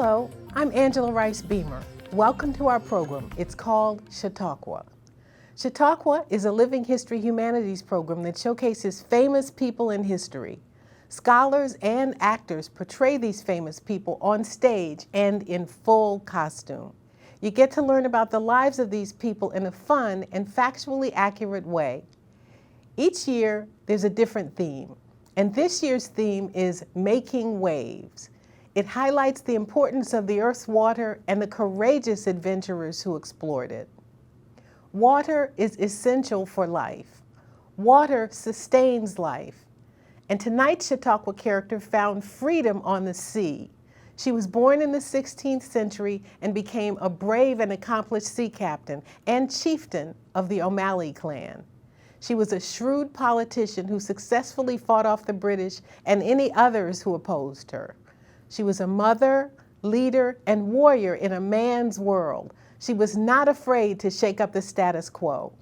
Hello, I'm Angela Rice Beamer. Welcome to our program. It's called Chautauqua. Chautauqua is a living history humanities program that showcases famous people in history. Scholars and actors portray these famous people on stage and in full costume. You get to learn about the lives of these people in a fun and factually accurate way. Each year, there's a different theme, and this year's theme is Making Waves. It highlights the importance of the Earth's water and the courageous adventurers who explored it. Water is essential for life. Water sustains life. And tonight's Chautauqua character found freedom on the sea. She was born in the 16th century and became a brave and accomplished sea captain and chieftain of the O'Malley clan. She was a shrewd politician who successfully fought off the British and any others who opposed her. She was a mother, leader, and warrior in a man's world. She was not afraid to shake up the status quo.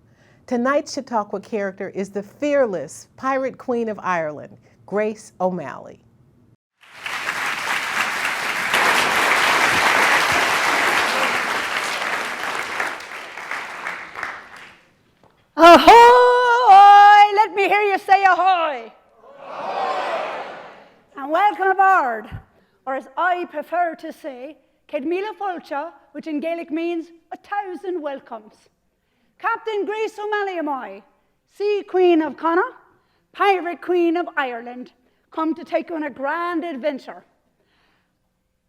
Tonight's Chautauqua character is the fearless pirate queen of Ireland, Grace O'Malley. Ahoy! Let me hear you say ahoy. Ahoy! And welcome aboard, or as I prefer to say, Ced Míle Fáilte, which in Gaelic means 1,000 welcomes. Captain Grace O'Malley am I, Sea Queen of Connacht, Pirate Queen of Ireland, come to take you on a grand adventure.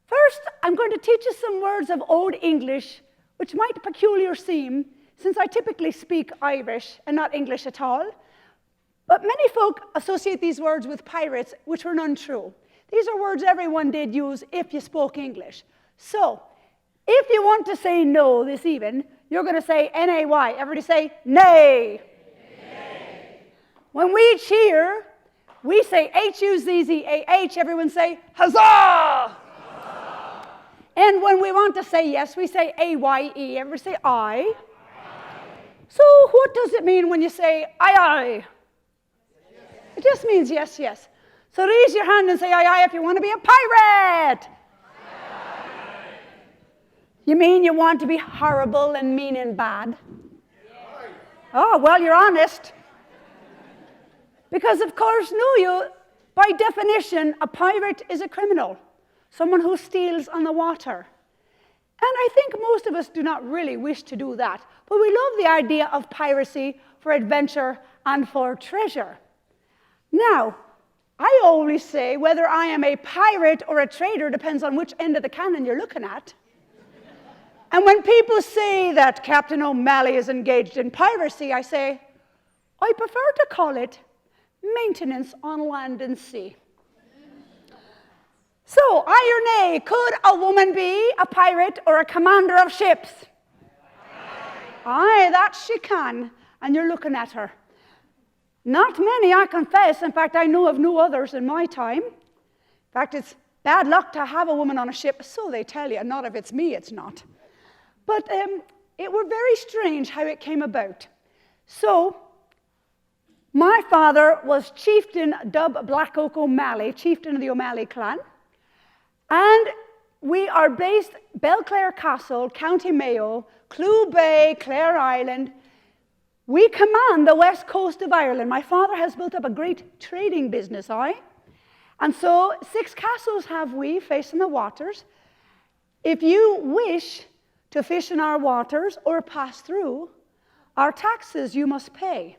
First, I'm going to teach you some words of Old English, which might peculiar seem, since I typically speak Irish and not English at all. But many folk associate these words with pirates, which were untrue. These are words everyone did use if you spoke English. So, if you want to say no this evening, you're going to say N-A-Y. Everybody say nay. Nay. When we cheer, we say H-U-Z-Z-A-H. Everyone say huzzah. Huzzah. And when we want to say yes, we say A-Y-E. Everybody say I. So what does it mean when you say aye, aye? Yes. It just means yes, yes. So raise your hand and say aye, aye if you want to be a pirate. Aye. You mean you want to be horrible and mean and bad? Aye. Oh, well, you're honest. Because, of course, by definition, a pirate is a criminal, someone who steals on the water. And I think most of us do not really wish to do that, but we love the idea of piracy for adventure and for treasure. Now, I always say whether I am a pirate or a trader depends on which end of the cannon you're looking at. And when people say that Captain O'Malley is engaged in piracy, I say, I prefer to call it maintenance on land and sea. So, aye or nay, could a woman be a pirate or a commander of ships? Aye, that she can, and you're looking at her. Not many, I confess. In fact, I know of no others in my time. In fact, it's bad luck to have a woman on a ship, so they tell you. Not if it's me, it's not. But it were very strange how it came about. So, my father was Chieftain Dub Black Oak O'Malley, chieftain of the O'Malley clan. And we are based Belclare Castle, County Mayo, Clew Bay, Clare Island. We command the west coast of Ireland. My father has built up a great trading business, And so 6 castles have we facing the waters. If you wish to fish in our waters or pass through, our taxes you must pay.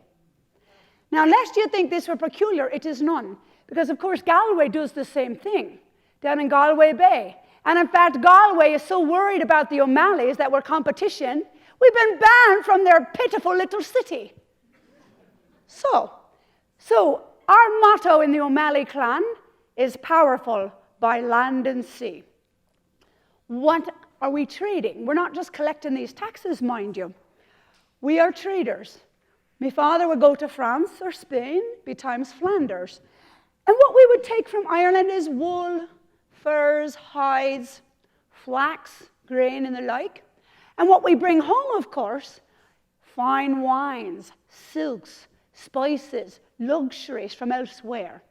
Now, lest you think this were peculiar, it is none. Because, of course, Galway does the same thing down in Galway Bay. And in fact, Galway is so worried about the O'Malleys that we're competition, we've been banned from their pitiful little city. So our motto in the O'Malley clan is powerful by land and sea. What are we trading? We're not just collecting these taxes, mind you. We are traders. My father would go to France or Spain, betimes Flanders. And what we would take from Ireland is wool, furs, hides, flax, grain, and the like. And what we bring home, of course, fine wines, silks, spices, luxuries from elsewhere.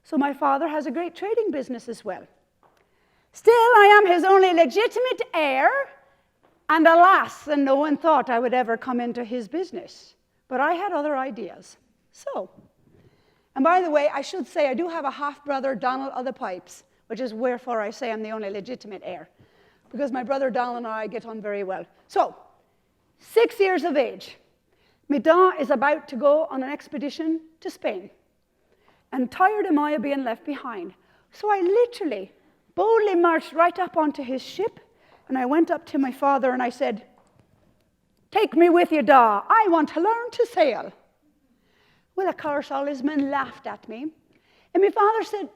So my father has a great trading business as well. Still, I am his only legitimate heir, and alas, and no one thought I would ever come into his business. But I had other ideas. So, and by the way, I should say I do have a half-brother, Donald of the Pypes, which is wherefore I say I'm the only legitimate heir, because my brother Donald and I get on very well. So, 6 years of age, my da is about to go on an expedition to Spain, and tired am I of being left behind. So I literally boldly marched right up onto his ship, and I went up to my father and I said, "Take me with you, da. I want to learn to sail." Well, of course, all his men laughed at me, and my father said,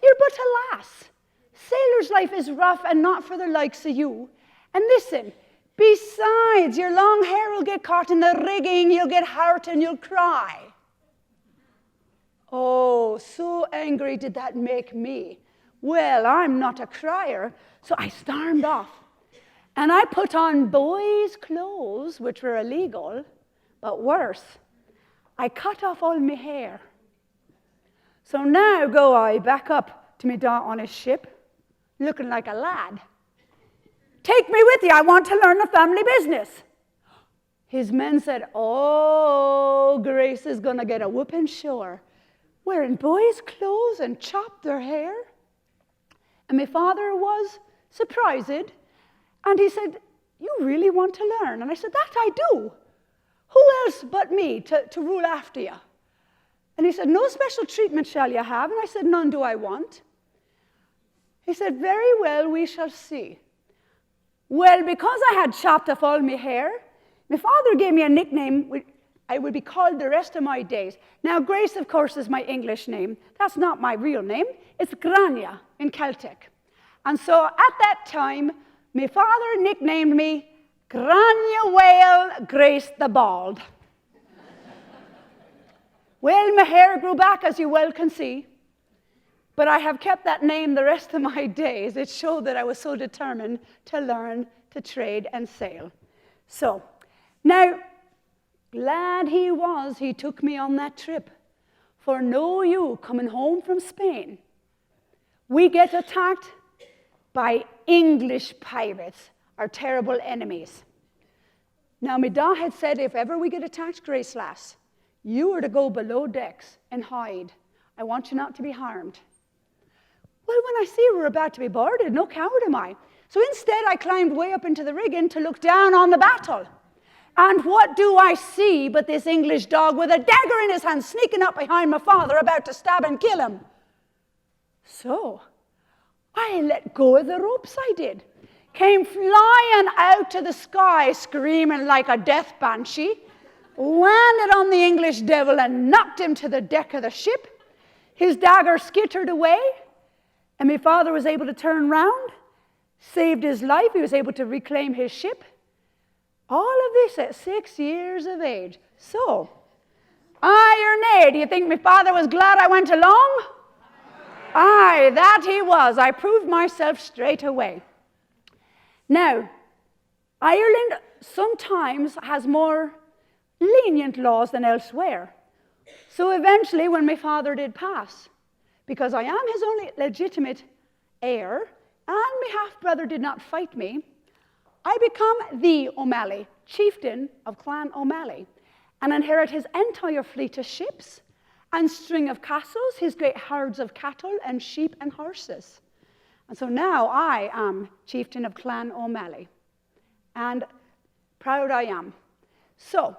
"You're but a lass. Sailor's life is rough and not for the likes of you. And listen, besides, your long hair will get caught in the rigging, you'll get hurt and you'll cry." Oh, so angry did that make me. Well, I'm not a crier, so I stormed off. And I put on boys' clothes, which were illegal, but worse, I cut off all my hair. So now go I back up to me da on his ship, looking like a lad. "Take me with you, I want to learn the family business." His men said, "Oh, Grace is going to get a whooping sure, wearing boys' clothes and chop their hair." And my father was surprised, and he said, "You really want to learn?" And I said, "That I do. Who else but me to rule after you?" And he said, "No special treatment shall you have." And I said, "None do I want." He said, "Very well, we shall see." Well, because I had chopped off all my hair, my father gave me a nickname which I would be called the rest of my days. Now, Grace, of course, is my English name. That's not my real name. It's Grania in Celtic. And so at that time, my father nicknamed me Grania Whale Grace the Bald. Well, my hair grew back, as you well can see, but I have kept that name the rest of my days. It showed that I was so determined to learn to trade and sail. So, now, glad he was he took me on that trip. For know you, coming home from Spain, we get attacked by English pirates, our terrible enemies. Now, my da had said, if ever we get attacked, Grace lass, you are to go below decks and hide. I want you not to be harmed. Well, when I see we're about to be boarded, no coward am I. So instead, I climbed way up into the rigging to look down on the battle. And what do I see but this English dog with a dagger in his hand sneaking up behind my father about to stab and kill him. So I let go of the ropes, I did. Came flying out to the sky screaming like a death banshee, landed on the English devil and knocked him to the deck of the ship. His dagger skittered away, and my father was able to turn round, saved his life. He was able to reclaim his ship. All of this at 6 years of age. So, aye or nay, do you think my father was glad I went along? Aye, that he was. I proved myself straight away. Now, Ireland sometimes has more lenient laws than elsewhere. So eventually, when my father did pass, because I am his only legitimate heir, and my half-brother did not fight me, I become the O'Malley, chieftain of Clan O'Malley, and inherit his entire fleet of ships and string of castles, his great herds of cattle and sheep and horses. And so now I am chieftain of Clan O'Malley, and proud I am. So,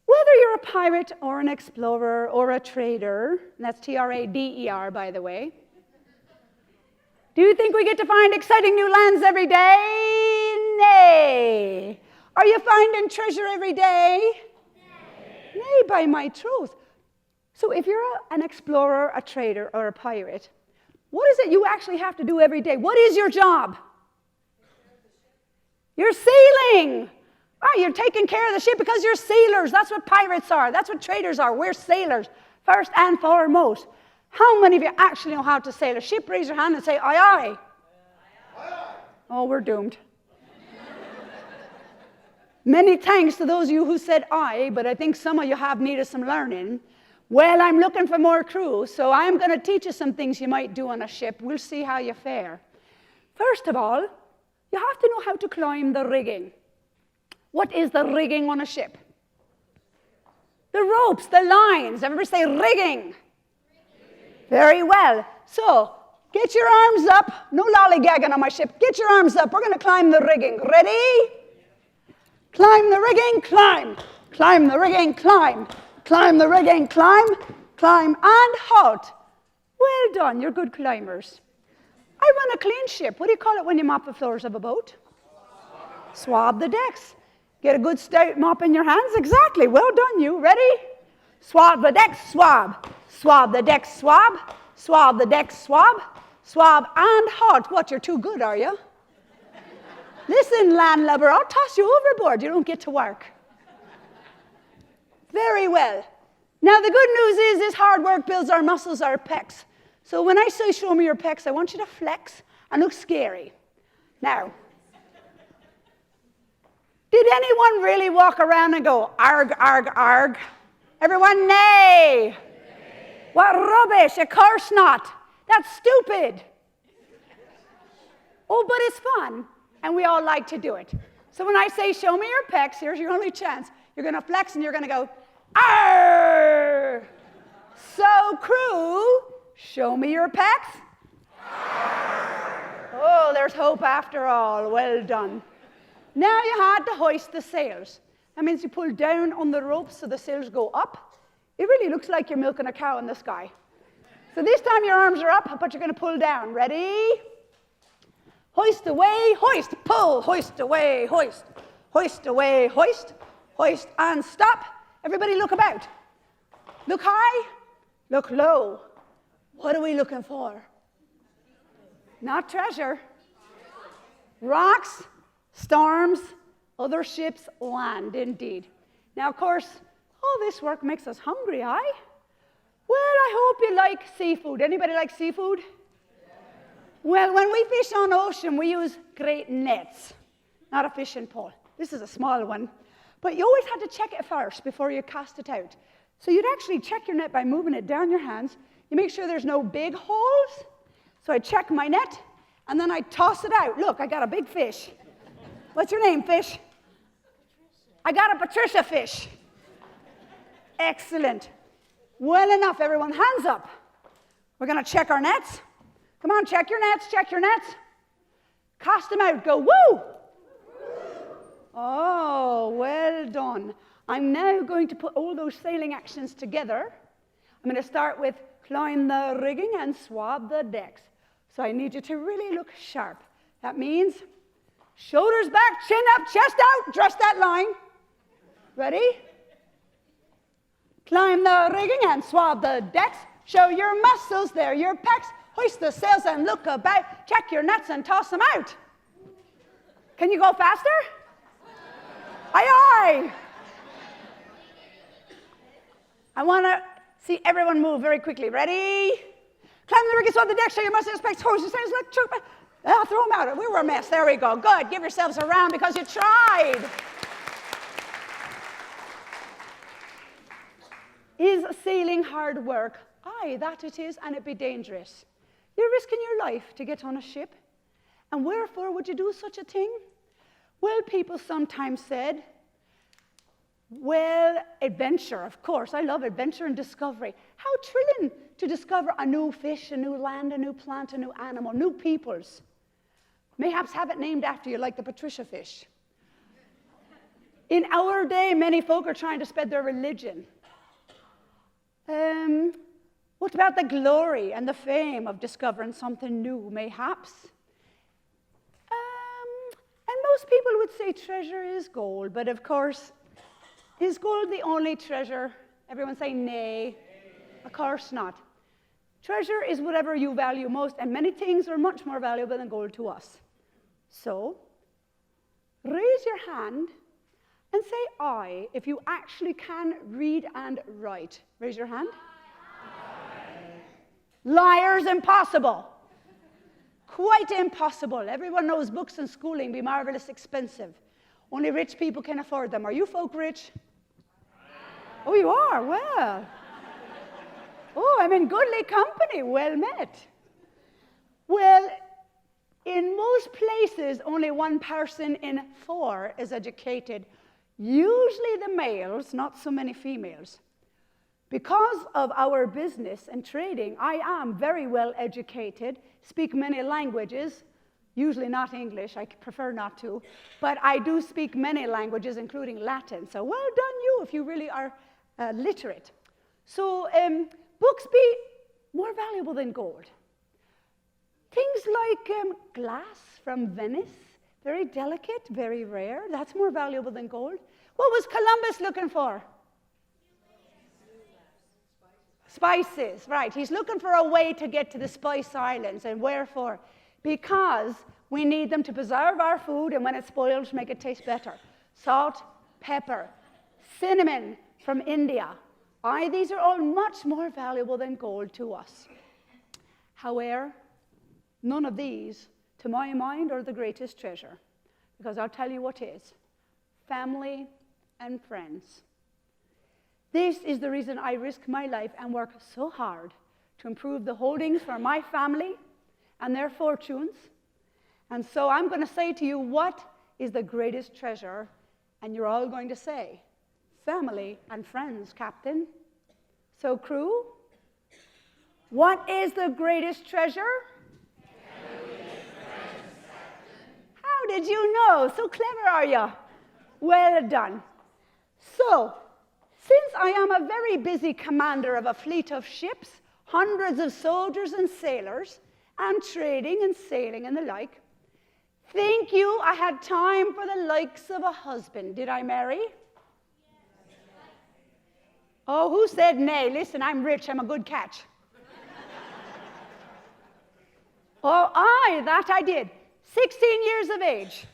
whether you're a pirate or an explorer or a trader, and that's Trader, by the way, do you think we get to find exciting new lands every day? Nay. Are you finding treasure every day? Nay, by my troth. So if you're an explorer, a trader, or a pirate, what is it you actually have to do every day? What is your job? You're sailing. Oh, you're taking care of the ship because you're sailors. That's what pirates are. That's what traders are. We're sailors, first and foremost. How many of you actually know how to sail a ship? Raise your hand and say, aye, aye. Aye, aye. Oh, we're doomed. Many thanks to those of you who said aye, but I think some of you have needed some learning. Well, I'm looking for more crew, so I'm going to teach you some things you might do on a ship. We'll see how you fare. First of all, you have to know how to climb the rigging. What is the rigging on a ship? The ropes, the lines. Everybody say rigging. Very well. So, get your arms up. No lollygagging on my ship. Get your arms up. We're going to climb the rigging. Ready? Climb the rigging, climb. Climb the rigging, climb. Climb the rigging, climb. Climb and halt. Well done, you're good climbers. I run a clean ship. What do you call it when you mop the floors of a boat? Swab the decks. Get a good stout mop in your hands. Exactly. Well done, you. Ready? Swab the decks, swab. Swab the decks, swab. Swab the decks, swab. Swab and halt. What, you're too good, are you? Listen, landlubber, I'll toss you overboard. You don't get to work. Very well. Now, the good news is this hard work builds our muscles, our pecs. So when I say show me your pecs, I want you to flex and look scary. Now, did anyone really walk around and go, arg, arg, arg? Everyone, nay. What rubbish, of course not. That's stupid. Oh, but it's fun, and we all like to do it. So when I say show me your pecs, here's your only chance. You're going to flex and you're going to go, arr. So crew, show me your pecs. Oh, there's hope after all. Well done. Now you had to hoist the sails. That means you pull down on the ropes so the sails go up. It really looks like you're milking a cow in the sky. So this time your arms are up, but you're going to pull down. Ready? Hoist away, hoist, pull, hoist away, hoist. Hoist away, hoist, hoist, and stop. Everybody look about. Look high, look low. What are we looking for? Not treasure. Rocks, storms, other ships, land, indeed. Now, of course, all this work makes us hungry, aye? Well, I hope you like seafood. Anybody like seafood? Well, when we fish on ocean, we use great nets, not a fishing pole. This is a small one. But you always had to check it first before you cast it out. So you'd actually check your net by moving it down your hands. You make sure there's no big holes. So I check my net, and then I toss it out. Look, I got a big fish. What's your name, fish? I got a Patricia fish. Excellent. Well enough, everyone. Hands up. We're going to check our nets. Come on, check your nets, check your nets. Cast them out. Go, woo! Oh, well done. I'm now going to put all those sailing actions together. I'm going to start with climb the rigging and swab the decks. So I need you to really look sharp. That means shoulders back, chin up, chest out, dress that line. Ready? Climb the rigging and swab the decks. Show your muscles, there your pecs. Hoist the sails and look about. Check your nets and toss them out. Can you go faster? Aye, aye. I want to see everyone move very quickly. Ready? Climb the rigging, swab the decks. Show your muscles, pecs. Hoist the sails, look, throw them out. We were a mess. There we go. Good. Give yourselves a round because you tried. Is sailing hard work? Aye, that it is, and it be dangerous. You're risking your life to get on a ship. And wherefore would you do such a thing? Well, people sometimes said, well, adventure, of course. I love adventure and discovery. How thrilling to discover a new fish, a new land, a new plant, a new animal, new peoples. Mayhaps have it named after you, like the Patricia fish. In our day, many folk are trying to spread their religion. What about the glory and the fame of discovering something new, mayhaps? And most people would say treasure is gold, but of course, is gold the only treasure? Everyone say nay. Of course not. Treasure is whatever you value most, and many things are much more valuable than gold to us. So, raise your hand and say I if you actually can read and write. Raise your hand. Liars, impossible. Quite impossible. Everyone knows books and schooling be marvelous expensive. Only rich people can afford them. Are you folk rich? Oh, you are? Well. Oh, I'm in goodly company. Well met. Well, in most most places, only 1 person in 4 is educated, usually the males, not so many females. Because of our business and trading, I am very well educated, speak many languages, usually not English, I prefer not to, but I do speak many languages, including Latin. So well done you if you really are literate. So books be more valuable than gold. Things like glass from Venice, very delicate, very rare, that's more valuable than gold. What was Columbus looking for? Spices, right. He's looking for a way to get to the Spice Islands. And wherefore? Because we need them to preserve our food, and when it spoils, make it taste better. Salt, pepper, cinnamon from India. These are all much more valuable than gold to us. However, none of these, to my mind, are the greatest treasure. Because I'll tell you what is. Family and friends. This is the reason I risk my life and work so hard to improve the holdings for my family and their fortunes. And so I'm going to say to you, what is the greatest treasure? And you're all going to say, family and friends, Captain. So crew, what is the greatest treasure? Family and friends, Captain. How did you know? So clever are you? Well done. So, since I am a very busy commander of a fleet of ships, hundreds of soldiers and sailors, and trading and sailing and the like, think you I had time for the likes of a husband, did I, Mary? Yes. Oh, who said nay? Listen, I'm rich, I'm a good catch. Oh, that I did. 16 years of age.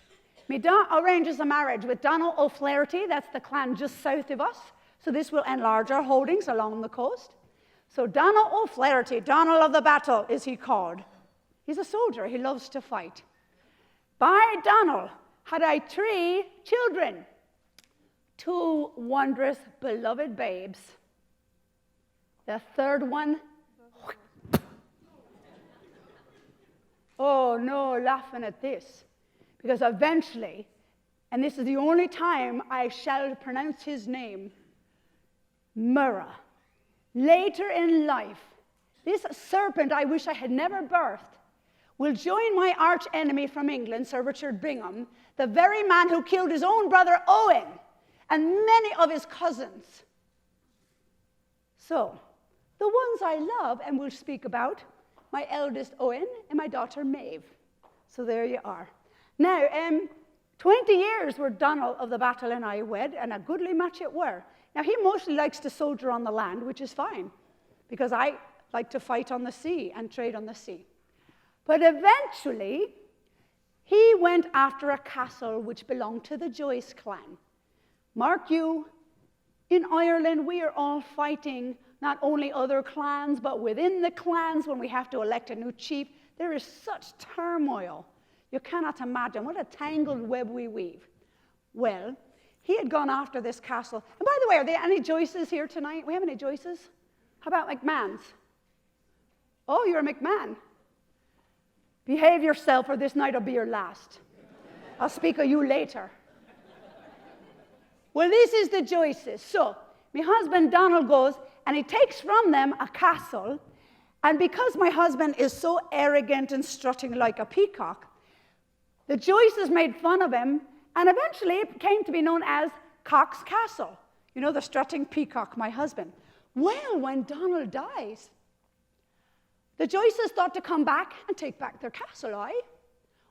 Me arranges a marriage with Donald O'Flaherty, that's the clan just south of us. So this will enlarge our holdings along the coast. So Donald O'Flaherty, Donald of the Battle, is he called. He's a soldier. He loves to fight. By Donald had I 3 children, 2 wondrous, beloved babes. The third one, oh no, laughing at this. Because eventually, and this is the only time I shall pronounce his name, Murrah. Later in life, this serpent I wish I had never birthed will join my arch enemy from England, Sir Richard Bingham, the very man who killed his own brother Owen and many of his cousins. So, the ones I love and will speak about, my eldest Owen and my daughter Maeve. So there you are. Now, 20 years were Donald of the Battle and I wed, and a goodly match it were. Now, he mostly likes to soldier on the land, which is fine, because I like to fight on the sea and trade on the sea. But eventually, he went after a castle which belonged to the Joyce clan. Mark you, in Ireland, we are all fighting not only other clans, but within the clans when we have to elect a new chief. There is such turmoil. You cannot imagine what a tangled web we weave. Well, he had gone after this castle. And by the way, are there any Joyces here tonight? We have any Joyces? How about McMahons? Oh, you're a McMahon. Behave yourself or this night will be your last. I'll speak of you later. Well, this is the Joyces. So, my husband Donald goes and he takes from them a castle. And because my husband is so arrogant and strutting like a peacock, the Joyces made fun of him. And eventually it came to be known as Cock's Castle. You know, the strutting peacock, my husband. Well, when Donald dies, the Joyces thought to come back and take back their castle,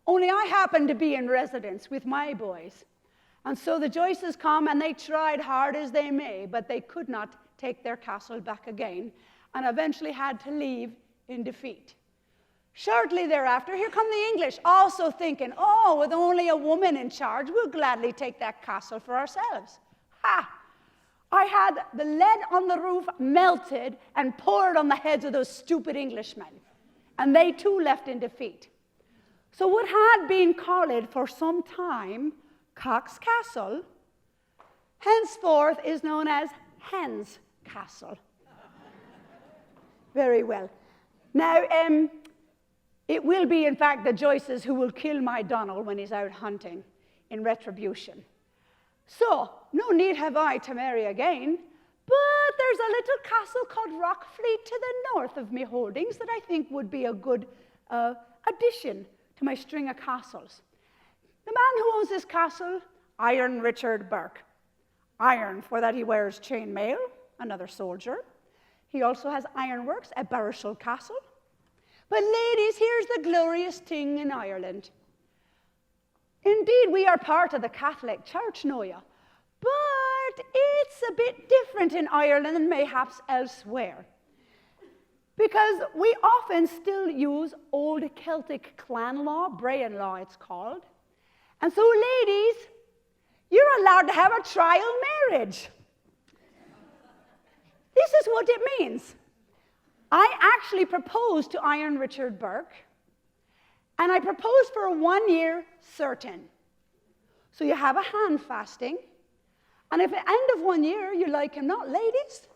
Only I happened to be in residence with my boys. And so the Joyces come and they tried hard as they may, but they could not take their castle back again and eventually had to leave in defeat. Shortly thereafter, here come the English, also thinking, oh, with only a woman in charge, we'll gladly take that castle for ourselves. Ha! I had the lead on the roof melted and poured on the heads of those stupid Englishmen. And they too left in defeat. So what had been called for some time Cock's Castle, henceforth is known as Hen's Castle. Very well. Now, It will be, in fact, the Joyces who will kill my Donald when he's out hunting in retribution. So, no need have I to marry again, but there's a little castle called Rockfleet to the north of me holdings that I think would be a good addition to my string of castles. The man who owns this castle, Iron Richard Burke. Iron, for that he wears chainmail, another soldier. He also has ironworks at Barrowshall Castle. But ladies, here's the glorious thing in Ireland. Indeed, we are part of the Catholic Church, know you, but it's a bit different in Ireland than mayhaps elsewhere, because we often still use old Celtic clan law, Brehon law it's called. And so, ladies, you're allowed to have a trial marriage. This is what it means. I actually proposed to Iron Richard Burke, and I proposed for 1 year certain. So you have a hand fasting, and if at the end of 1 year you like him not, ladies,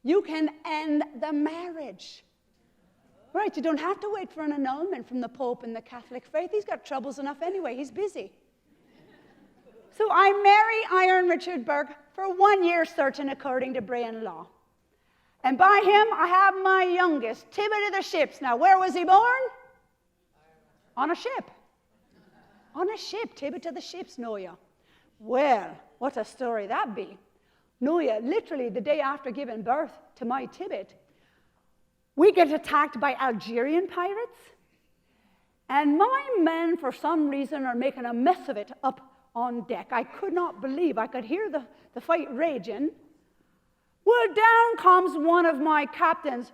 you can end the marriage. Right, you don't have to wait for an annulment from the Pope in the Catholic faith. He's got troubles enough anyway, he's busy. So I marry Iron Richard Burke for 1 year certain according to Brehon law. And by him I have my youngest, Tibbet of the Ships. Now where was he born? On a ship. On a ship, Tibbet of the Ships, know ya. Well, what a story that be. Know ya, literally the day after giving birth to my Tibbet, we get attacked by Algerian pirates, and my men, for some reason, are making a mess of it up on deck. I could not believe. I could hear the fight raging. Well, down comes one of my captains.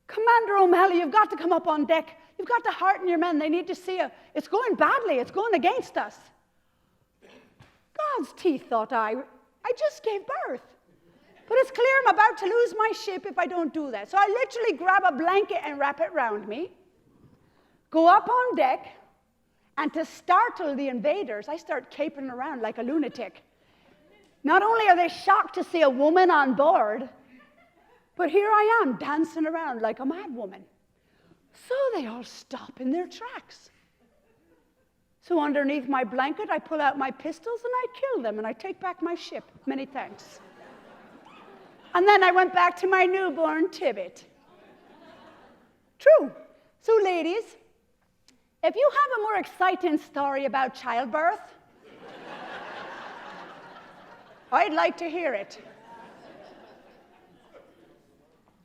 Commander O'Malley, you've got to come up on deck. You've got to hearten your men. They need to see you. It's going badly. It's going against us. God's teeth, thought I. I just gave birth. But it's clear I'm about to lose my ship if I don't do that. So I literally grab a blanket and wrap it around me, go up on deck, and to startle the invaders, I start capering around like a lunatic. Not only are they shocked to see a woman on board, but here I am dancing around like a mad woman. So they all stop in their tracks. So underneath my blanket, I pull out my pistols and I kill them and I take back my ship. Many thanks. And then I went back to my newborn Tibbet. True. So ladies, if you have a more exciting story about childbirth, I'd like to hear it.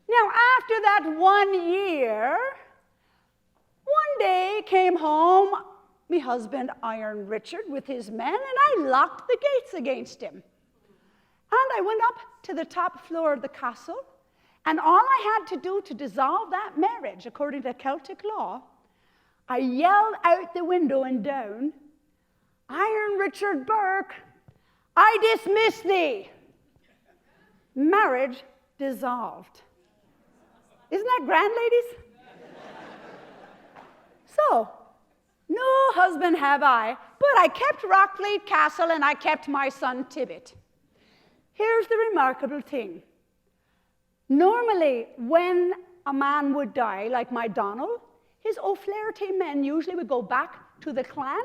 Now, after that 1 year, one day came home my husband, Iron Richard, with his men, and I locked the gates against him. And I went up to the top floor of the castle, and all I had to do to dissolve that marriage, according to Celtic law, I yelled out the window and down, "Iron Richard Burke, I dismiss thee." Marriage dissolved. Isn't that grand, ladies? So, no husband have I, but I kept Rockfleet Castle and I kept my son Tibbet. Here's the remarkable thing. Normally, when a man would die, like my Donald, his O'Flaherty men usually would go back to the clan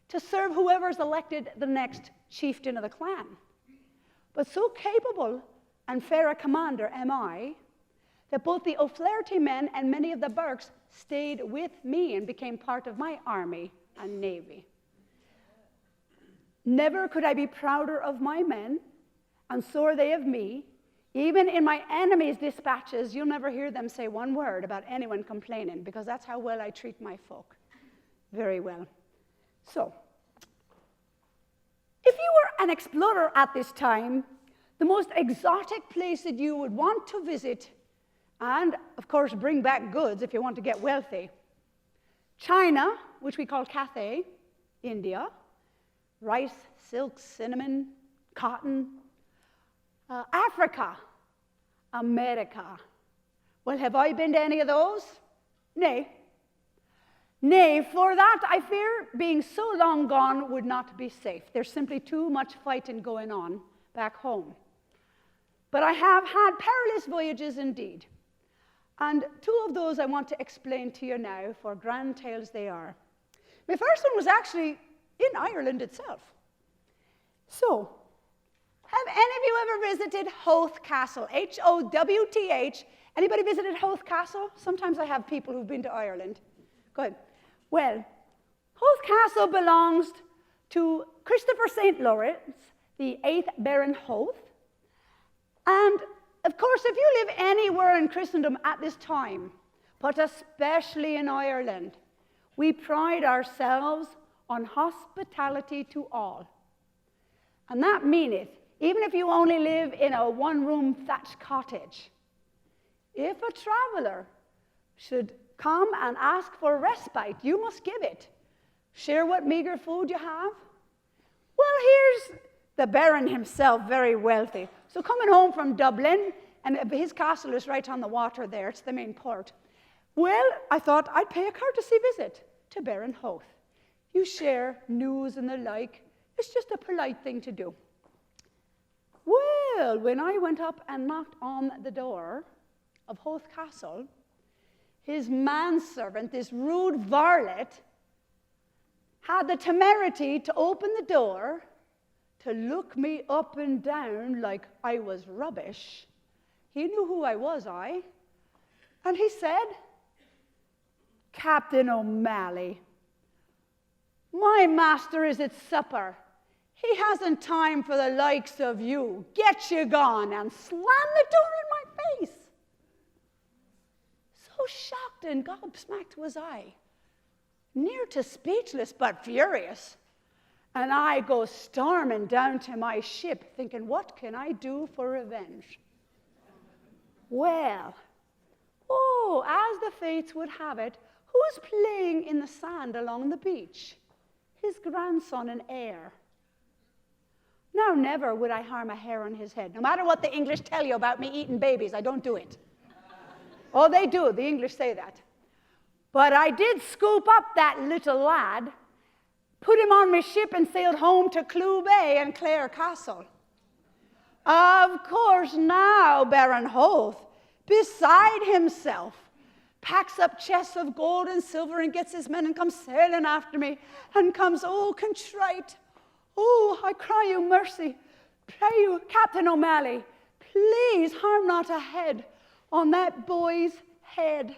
to serve whoever's elected the next chieftain of the clan. But so capable and fair a commander am I that both the O'Flaherty men and many of the Burkes stayed with me and became part of my army and navy. Never could I be prouder of my men, and so are they of me. Even in my enemies' dispatches, you'll never hear them say one word about anyone complaining, because that's how well I treat my folk. Very well. So, if you were an explorer at this time, the most exotic place that you would want to visit, and of course bring back goods if you want to get wealthy: China, which we call Cathay, India, rice, silk, cinnamon, cotton. Africa, America. Well, have I been to any of those? Nay. Nay, for that I fear being so long gone would not be safe. There's simply too much fighting going on back home. But I have had perilous voyages indeed. And two of those I want to explain to you now, for grand tales they are. My first one was actually in Ireland itself. So, have any of you ever visited Howth Castle? Howth. Anybody visited Howth Castle? Sometimes I have people who've been to Ireland. Good. Well, Howth Castle belongs to Christopher St. Lawrence, the 8th Baron Howth. And, of course, if you live anywhere in Christendom at this time, but especially in Ireland, we pride ourselves on hospitality to all. And that meaneth, even if you only live in a one-room thatched cottage, if a traveller should come and ask for respite, you must give it. Share what meager food you have. Well, here's the Baron himself, very wealthy. So coming home from Dublin, and his castle is right on the water there, it's the main port. Well, I thought I'd pay a courtesy visit to Baron Howth. You share news and the like. It's just a polite thing to do. Well, when I went up and knocked on the door of Howth Castle, his manservant, this rude varlet, had the temerity to open the door, to look me up and down like I was rubbish. He knew who I was, and he said, "Captain O'Malley, my master is at supper. He hasn't time for the likes of you. Get you gone," and slammed the door in my face. So shocked and gobsmacked was I, near to speechless but furious. And I go storming down to my ship, thinking, what can I do for revenge? Well, as the fates would have it, who's playing in the sand along the beach? His grandson and heir. Now, never would I harm a hair on his head. No matter what the English tell you about me eating babies, I don't do it. Oh, they do. The English say that. But I did scoop up that little lad, put him on my ship, and sailed home to Clew Bay and Clare Castle. Of course, now Baron Howth, beside himself, packs up chests of gold and silver and gets his men and comes sailing after me and comes, contrite. I cry you mercy. Pray you, Captain O'Malley, please harm not a head on that boy's head,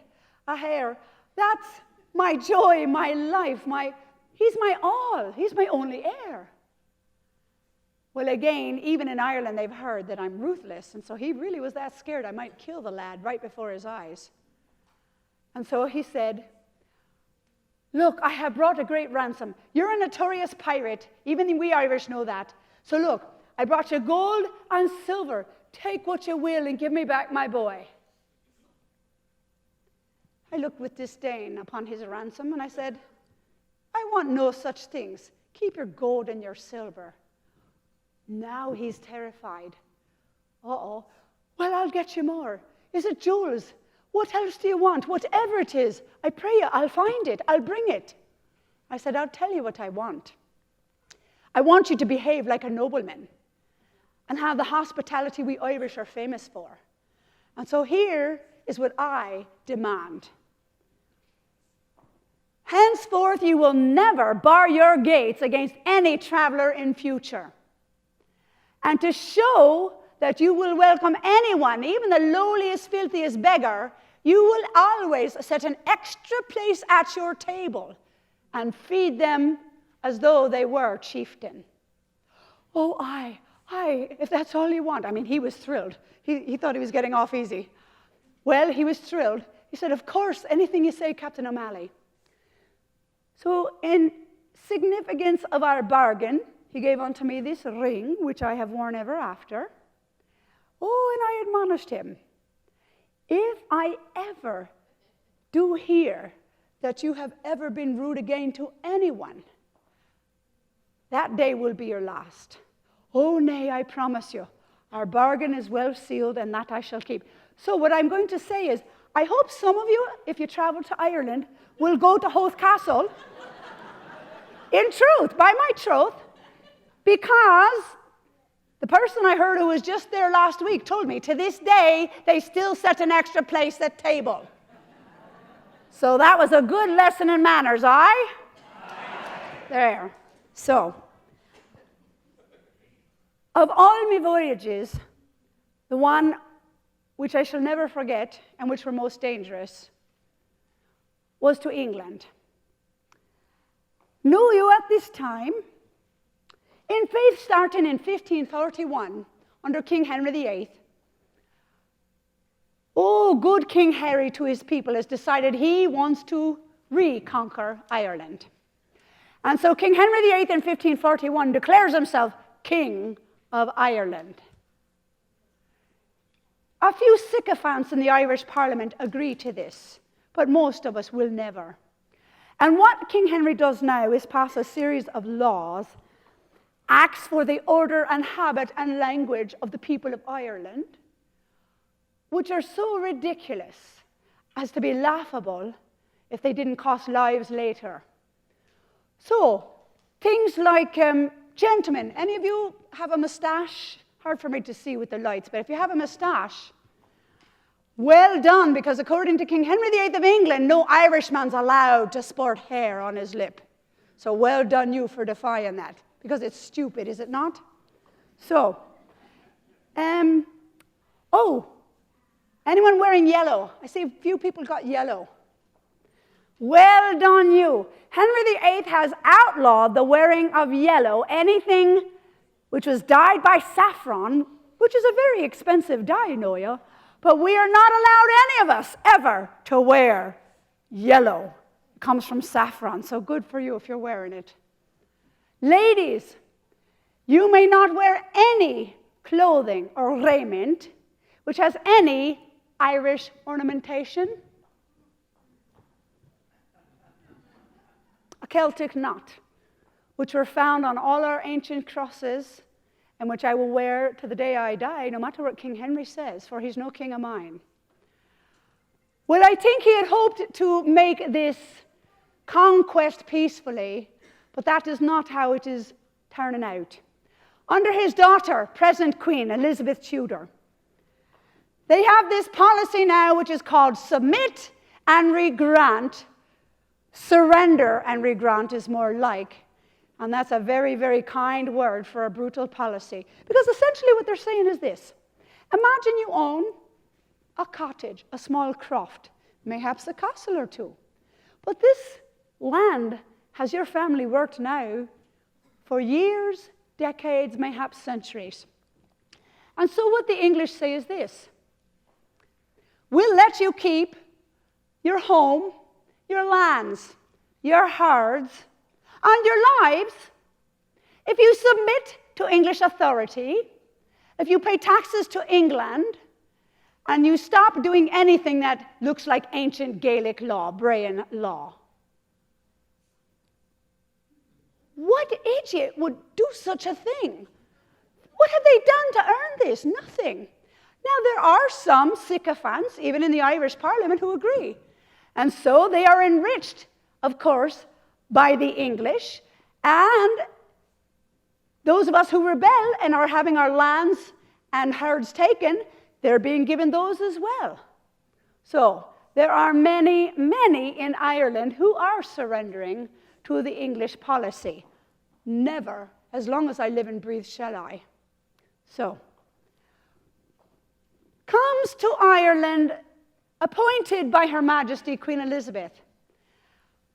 a hair. That's my joy, my life, he's my all. He's my only heir. Well, again, even in Ireland, they've heard that I'm ruthless, and so he really was that scared I might kill the lad right before his eyes. And so he said, "Look, I have brought a great ransom. You're a notorious pirate. Even we Irish know that. So look, I brought you gold and silver. Take what you will and give me back my boy." I looked with disdain upon his ransom, and I said, "I want no such things. Keep your gold and your silver." Now he's terrified. Well, I'll get you more. Is it jewels? What else do you want? Whatever it is, I pray you, I'll find it. I'll bring it. I said, "I'll tell you what I want. I want you to behave like a nobleman and have the hospitality we Irish are famous for. And so here is what I demand. Henceforth, you will never bar your gates against any traveler in future. And to show that you will welcome anyone, even the lowliest, filthiest beggar, you will always set an extra place at your table and feed them as though they were chieftain." Aye, if that's all you want. I mean, he was thrilled. He thought he was getting off easy. Well, he was thrilled. He said, "Of course, anything you say, Captain O'Malley." So in significance of our bargain, he gave unto me this ring, which I have worn ever after. And I admonished him, "If I ever do hear that you have ever been rude again to anyone, that day will be your last. Nay, I promise you, our bargain is well sealed, and that I shall keep." So what I'm going to say is, I hope some of you, if you travel to Ireland, will go to Howth Castle, in truth, by my troth, because The person I heard who was just there last week told me to this day they still set an extra place at table. So that was a good lesson in manners, aye? There. So, of all my voyages, the one which I shall never forget and which were most dangerous was to England. Knew you at this time, in faith starting in 1541 under King Henry VIII, good King Heir to his people has decided he wants to reconquer Ireland. And so King Henry VIII in 1541 declares himself King of Ireland. A few sycophants in the Irish Parliament agree to this, but most of us will never. And what King Henry does now is pass a series of laws, acts for the order and habit and language of the people of Ireland, which are so ridiculous as to be laughable if they didn't cost lives later. So, things like, gentlemen, any of you have a moustache? Hard for me to see with the lights, but if you have a moustache, well done, because according to King Henry VIII of England, no Irishman's allowed to sport hair on his lip. So well done you for defying that, because it's stupid, is it not? So, anyone wearing yellow? I see a few people got yellow. Well done you. Henry VIII has outlawed the wearing of yellow, anything which was dyed by saffron, which is a very expensive dye, know you, but we are not allowed, any of us, ever to wear yellow. It comes from saffron, so good for you if you're wearing it. Ladies, you may not wear any clothing or raiment which has any Irish ornamentation. A Celtic knot, which were found on all our ancient crosses, and which I will wear to the day I die, no matter what King Henry says, for he's no king of mine. Well, I think he had hoped to make this conquest peacefully, but that is not how it is turning out. Under his daughter, present Queen Elizabeth Tudor, they have this policy now which is called submit and regrant. Surrender and regrant is more like. And that's a very, very kind word for a brutal policy. Because essentially what they're saying is this. Imagine you own a cottage, a small croft, mayhaps a castle or two. But this land has your family worked now for years, decades, mayhaps centuries. And so what the English say is this. We'll let you keep your home, your lands, your herds, and your lives if you submit to English authority, if you pay taxes to England, and you stop doing anything that looks like ancient Gaelic law, Brehon law. What idiot would do such a thing? What have they done to earn this? Nothing. Now, there are some sycophants, even in the Irish Parliament, who agree. And so they are enriched, of course, by the English. And those of us who rebel and are having our lands and herds taken, they're being given those as well. So there are many, many in Ireland who are surrendering to the English policy. Never, as long as I live and breathe, shall I. So, comes to Ireland, appointed by Her Majesty Queen Elizabeth.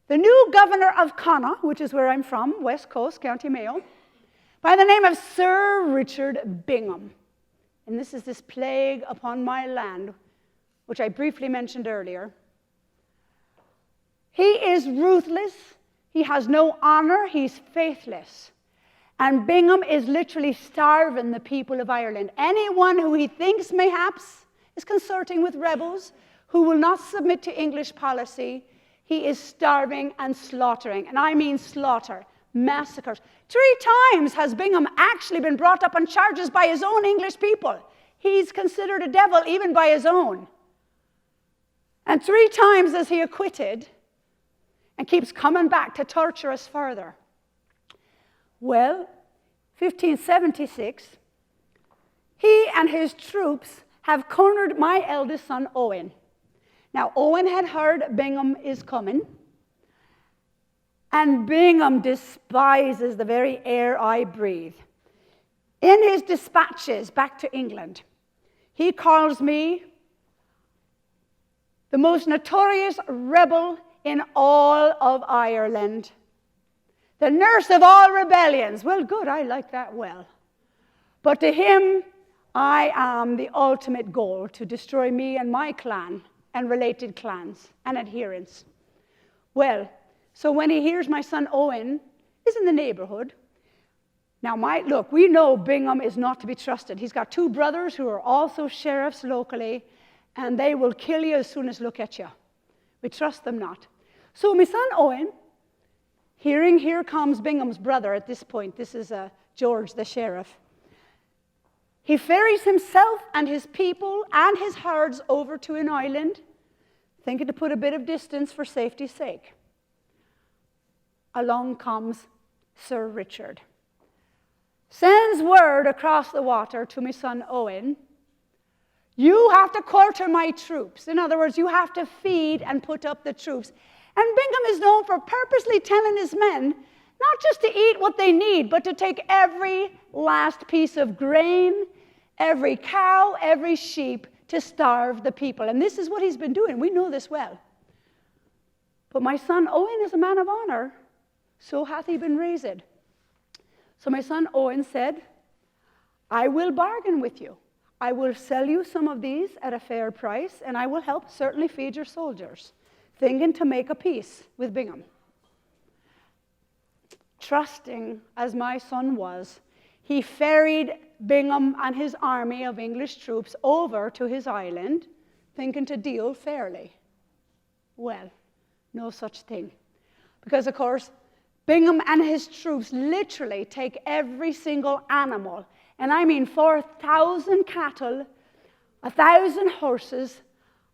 The new governor of Connacht, which is where I'm from, West Coast, County Mayo, by the name of Sir Richard Bingham. And this is this plague upon my land, which I briefly mentioned earlier. He is ruthless. He has no honor. He's faithless. And Bingham is literally starving the people of Ireland. Anyone who he thinks mayhaps is consorting with rebels who will not submit to English policy, he is starving and slaughtering. And I mean slaughter, massacres. 3 times has Bingham actually been brought up on charges by his own English people. He's considered a devil even by his own. And 3 times is he acquitted and keeps coming back to torture us further. Well, 1576, He and his troops have cornered my eldest son, Owen. Now, Owen had heard Bingham is coming, and Bingham despises the very air I breathe. In his dispatches back to England, he calls me the most notorious rebel in all of Ireland, the nurse of all rebellions. Well, good, I like that well. But to him, I am the ultimate goal, to destroy me and my clan and related clans and adherents. Well, so when he hears my son Owen is in the neighborhood, now look, we know Bingham is not to be trusted. He's got two brothers who are also sheriffs locally, and they will kill you as soon as look at you. We trust them not. So my son Owen, hearing here comes Bingham's brother at this point, this is George the sheriff, he ferries himself and his people and his herds over to an island, thinking to put a bit of distance for safety's sake. Along comes Sir Richard. Sends word across the water to my son Owen, you have to quarter my troops. In other words, you have to feed and put up the troops. And Bingham is known for purposely telling his men not just to eat what they need, but to take every last piece of grain, every cow, every sheep, to starve the people. And this is what he's been doing. We know this well. But my son Owen is a man of honor, so hath he been raised. So my son Owen said, I will bargain with you. I will sell you some of these at a fair price, and I will help certainly feed your soldiers, thinking to make a peace with Bingham. Trusting as my son was, he ferried Bingham and his army of English troops over to his island, thinking to deal fairly. Well, no such thing. Because, of course, Bingham and his troops literally take every single animal, and I mean 4,000 cattle, 1,000 horses,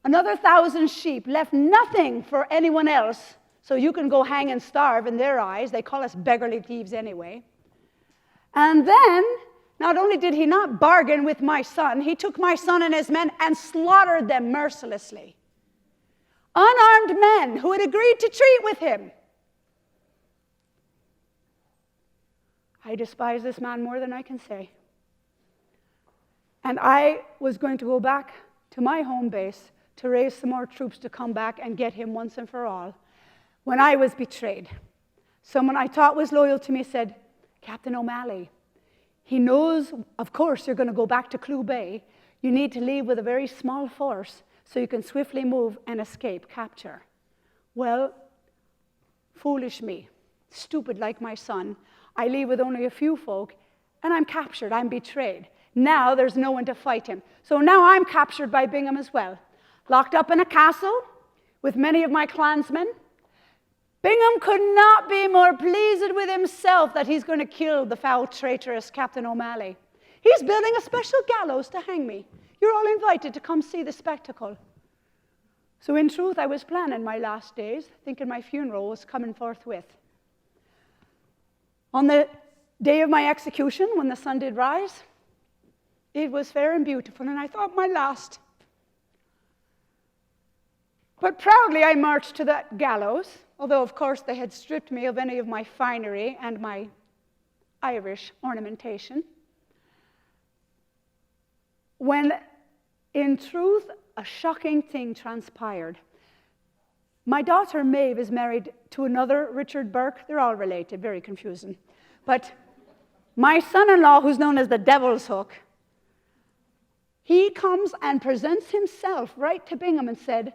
another 1,000 sheep, left nothing for anyone else, so you can go hang and starve in their eyes. They call us beggarly thieves anyway. And then, not only did he not bargain with my son, he took my son and his men and slaughtered them mercilessly. Unarmed men who had agreed to treat with him. I despise this man more than I can say. And I was going to go back to my home base to raise some more troops to come back and get him once and for all, when I was betrayed. Someone I thought was loyal to me said, Captain O'Malley, he knows, of course, you're going to go back to Clew Bay. You need to leave with a very small force so you can swiftly move and escape capture. Well, foolish me, stupid like my son, I leave with only a few folk, and I'm captured, I'm betrayed. Now there's no one to fight him. So now I'm captured by Bingham as well. Locked up in a castle with many of my clansmen. Bingham could not be more pleased with himself that he's going to kill the foul, traitorous Captain O'Malley. He's building a special gallows to hang me. You're all invited to come see the spectacle. So in truth, I was planning my last days, thinking my funeral was coming forthwith. On the day of my execution, when the sun did rise, it was fair and beautiful, and I thought my last. But proudly I marched to that gallows, although of course they had stripped me of any of my finery and my Irish ornamentation. When, in truth, a shocking thing transpired. My daughter Maeve is married to another Richard Burke. They're all related, very confusing. But my son-in-law, who's known as the Devil's Hook, he comes and presents himself right to Bingham and said,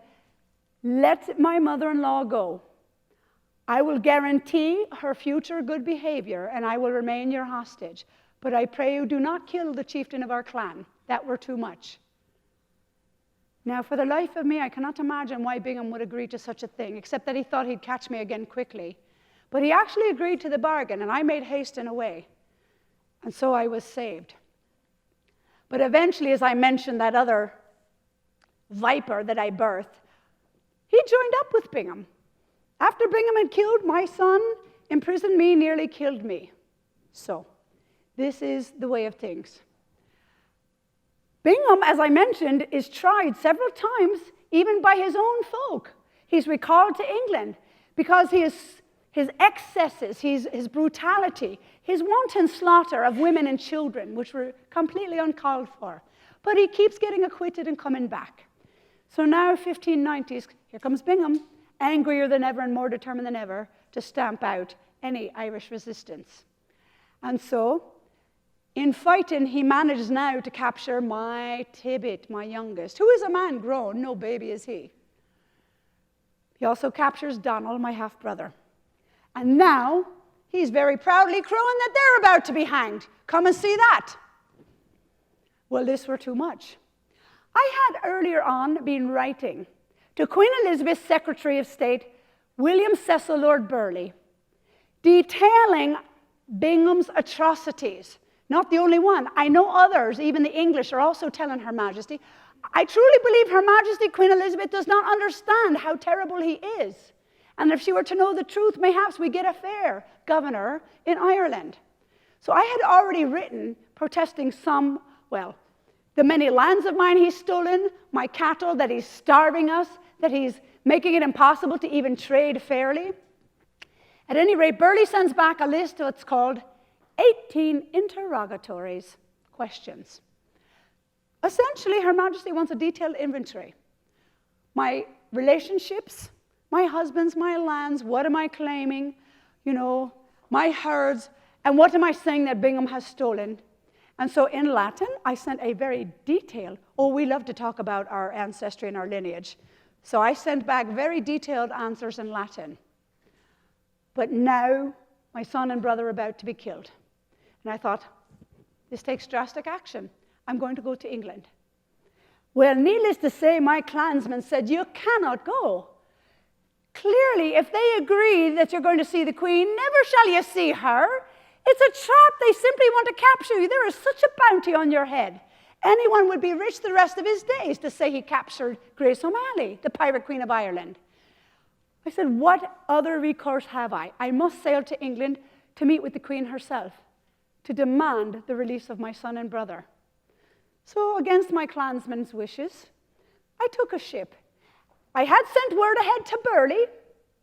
let my mother-in-law go. I will guarantee her future good behavior, and I will remain your hostage. But I pray you do not kill the chieftain of our clan. That were too much. Now, for the life of me, I cannot imagine why Bingham would agree to such a thing, except that he thought he'd catch me again quickly. But he actually agreed to the bargain, and I made haste and away. And so I was saved. But eventually, as I mentioned, that other viper that I birthed, he joined up with Bingham. After Bingham had killed my son, imprisoned me, nearly killed me. So, this is the way of things. Bingham, as I mentioned, is tried several times, even by his own folk. He's recalled to England because his excesses, his brutality, his wanton slaughter of women and children, which were completely uncalled for. But he keeps getting acquitted and coming back. So now, 1590s, here comes Bingham, angrier than ever and more determined than ever to stamp out any Irish resistance. And so, in fighting, he manages now to capture my Tibbet, my youngest, who is a man grown, no baby is he. He also captures Donald, my half-brother. And now, he's very proudly crowing that they're about to be hanged. Come and see that. Well, this were too much. I had earlier on been writing to Queen Elizabeth's Secretary of State, William Cecil Lord Burghley, detailing Bingham's atrocities. Not the only one. I know others, even the English, are also telling Her Majesty. I truly believe Her Majesty, Queen Elizabeth, does not understand how terrible he is. And if she were to know the truth, mayhaps we get a fair governor in Ireland. So I had already written protesting the many lands of mine he's stolen, my cattle, that he's starving us, that he's making it impossible to even trade fairly. At any rate, Burghley sends back a list of what's called 18 interrogatories, questions. Essentially, Her Majesty wants a detailed inventory. My relationships, my husbands, my lands, what am I claiming, my herds, and what am I saying that Bingham has stolen? And so in Latin, I sent a very detailed, we love to talk about our ancestry and our lineage. So I sent back very detailed answers in Latin. But now, my son and brother are about to be killed. And I thought, this takes drastic action. I'm going to go to England. Well, needless to say, my clansmen said, you cannot go. Clearly, if they agree that you're going to see the Queen, never shall you see her. It's a trap. They simply want to capture you. There is such a bounty on your head. Anyone would be rich the rest of his days to say he captured Grace O'Malley, the Pirate Queen of Ireland. I said, what other recourse have I? I must sail to England to meet with the Queen herself, to demand the release of my son and brother. So, against my clansmen's wishes, I took a ship. I had sent word ahead to Burghley,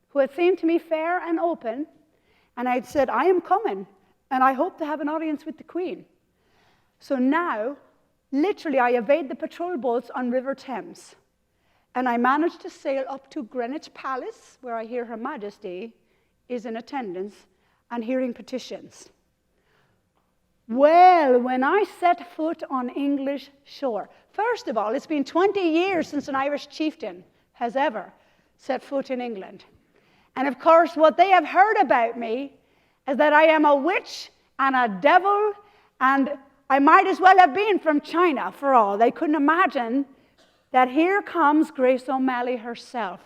who had seemed to me fair and open, and I'd said, I am coming, and I hope to have an audience with the Queen. So now, literally, I evade the patrol boats on River Thames, and I managed to sail up to Greenwich Palace, where I hear Her Majesty is in attendance and hearing petitions. Well, when I set foot on English shore, first of all, it's been 20 years since an Irish chieftain has ever set foot in England. And of course, what they have heard about me is that I am a witch and a devil, and I might as well have been from China for all. They couldn't imagine that here comes Grace O'Malley herself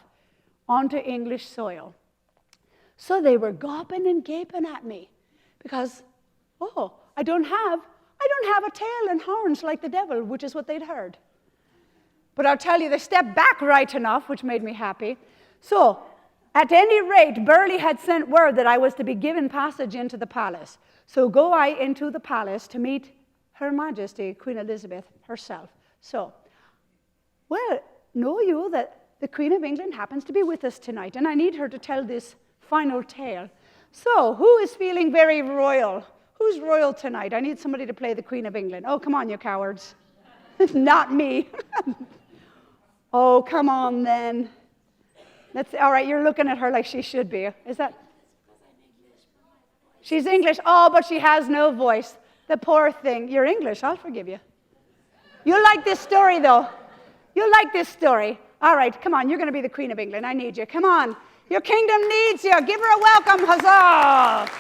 onto English soil. So they were gawping and gaping at me because, I don't have a tail and horns like the devil, which is what they'd heard. But I'll tell you, they stepped back right enough, which made me happy. So, at any rate, Burghley had sent word that I was to be given passage into the palace. So go I into the palace to meet Her Majesty, Queen Elizabeth herself. So, know you that the Queen of England happens to be with us tonight, and I need her to tell this final tale. So, who is feeling very royal? Who's royal tonight? I need somebody to play the Queen of England. Oh, come on, you cowards. Not me. Oh, come on then. All right, you're looking at her like she should be. Is that? She's English. Oh, but she has no voice. The poor thing. You're English. I'll forgive you. You'll like this story, though. You'll like this story. All right, come on. You're going to be the Queen of England. I need you. Come on. Your kingdom needs you. Give her a welcome. Huzzah!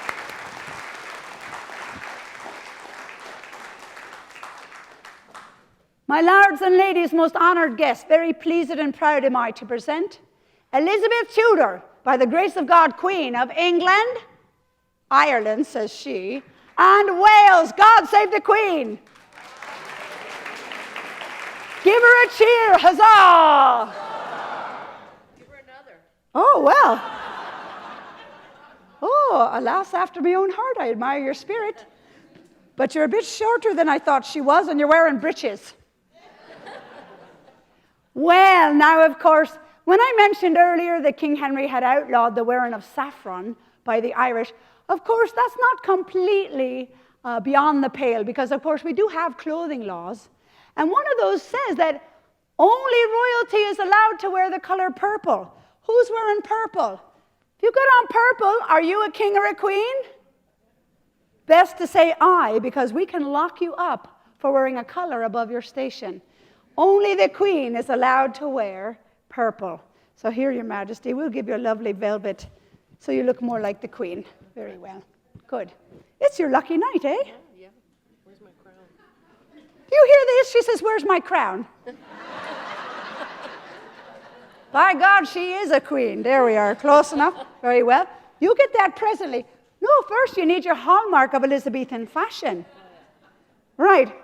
My lords and ladies, most honoured guests, very pleased and proud am I to present Elizabeth Tudor, by the grace of God, Queen of England, Ireland, says she, and Wales. God save the Queen. Give her a cheer, huzzah! Give her another. Oh, well. Oh, alas, after my own heart, I admire your spirit. But you're a bit shorter than I thought she was, and you're wearing breeches. Well, now, of course, when I mentioned earlier that King Henry had outlawed the wearing of saffron by the Irish, of course, that's not completely beyond the pale, because, of course, we do have clothing laws. And one of those says that only royalty is allowed to wear the color purple. Who's wearing purple? If you got on purple, are you a king or a queen? Best to say I, because we can lock you up for wearing a color above your station. Only the queen is allowed to wear purple. So here, Your Majesty, we'll give you a lovely velvet so you look more like the queen. Very well. Good. It's your lucky night, eh? Yeah. Where's my crown? Do you hear this? She says, where's my crown? By God, she is a queen. There we are. Close enough. Very well. You get that presently. No, first you need your hallmark of Elizabethan fashion. Right.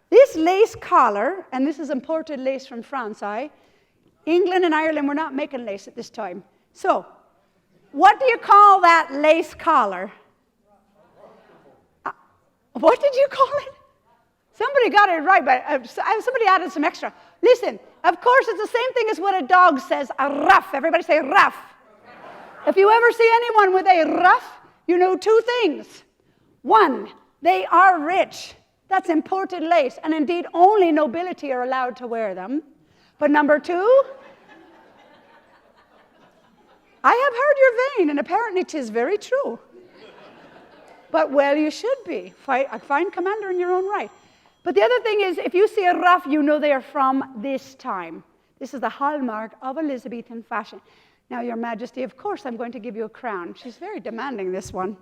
This lace collar, and this is imported lace from France, England and Ireland were not making lace at this time. So, what do you call that lace collar? What did you call it? Somebody got it right, but somebody added some extra. Listen, of course, it's the same thing as what a dog says, a ruff. Everybody say ruff. If you ever see anyone with a ruff, you know two things. One, they are rich. That's imported lace, and indeed only nobility are allowed to wear them. But number two, I have heard your vein, and apparently 'tis very true. But well, you should be. A fine commander in your own right. But the other thing is, if you see a ruff, you know they are from this time. This is the hallmark of Elizabethan fashion. Now, Your Majesty, of course, I'm going to give you a crown. She's very demanding, this one.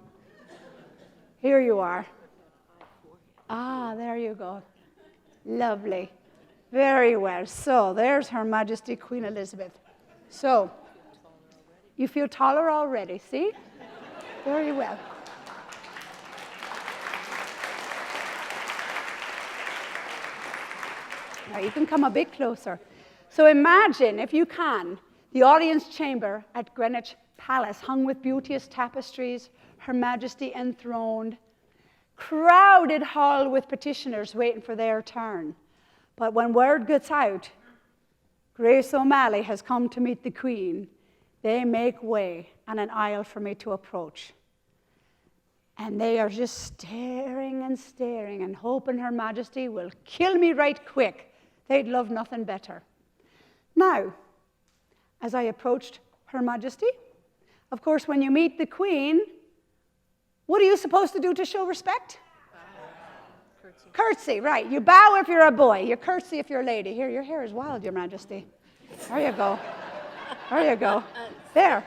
Here you are. Ah, there you go. Lovely. Very well. So, there's Her Majesty Queen Elizabeth. So, you feel taller already, see? Very well. Now, you can come a bit closer. So imagine, if you can, the audience chamber at Greenwich Palace, hung with beauteous tapestries, Her Majesty enthroned, crowded hall with petitioners waiting for their turn. But when word gets out, Grace O'Malley has come to meet the Queen, they make way and an aisle for me to approach. And they are just staring and hoping Her Majesty will kill me right quick. They'd love nothing better. Now, as I approached Her Majesty, of course, when you meet the Queen, what are you supposed to do to show respect? Curtsy. Curtsy, right. You bow if you're a boy. You curtsy if you're a lady. Here, your hair is wild, Your Majesty. There you go. There you go. There.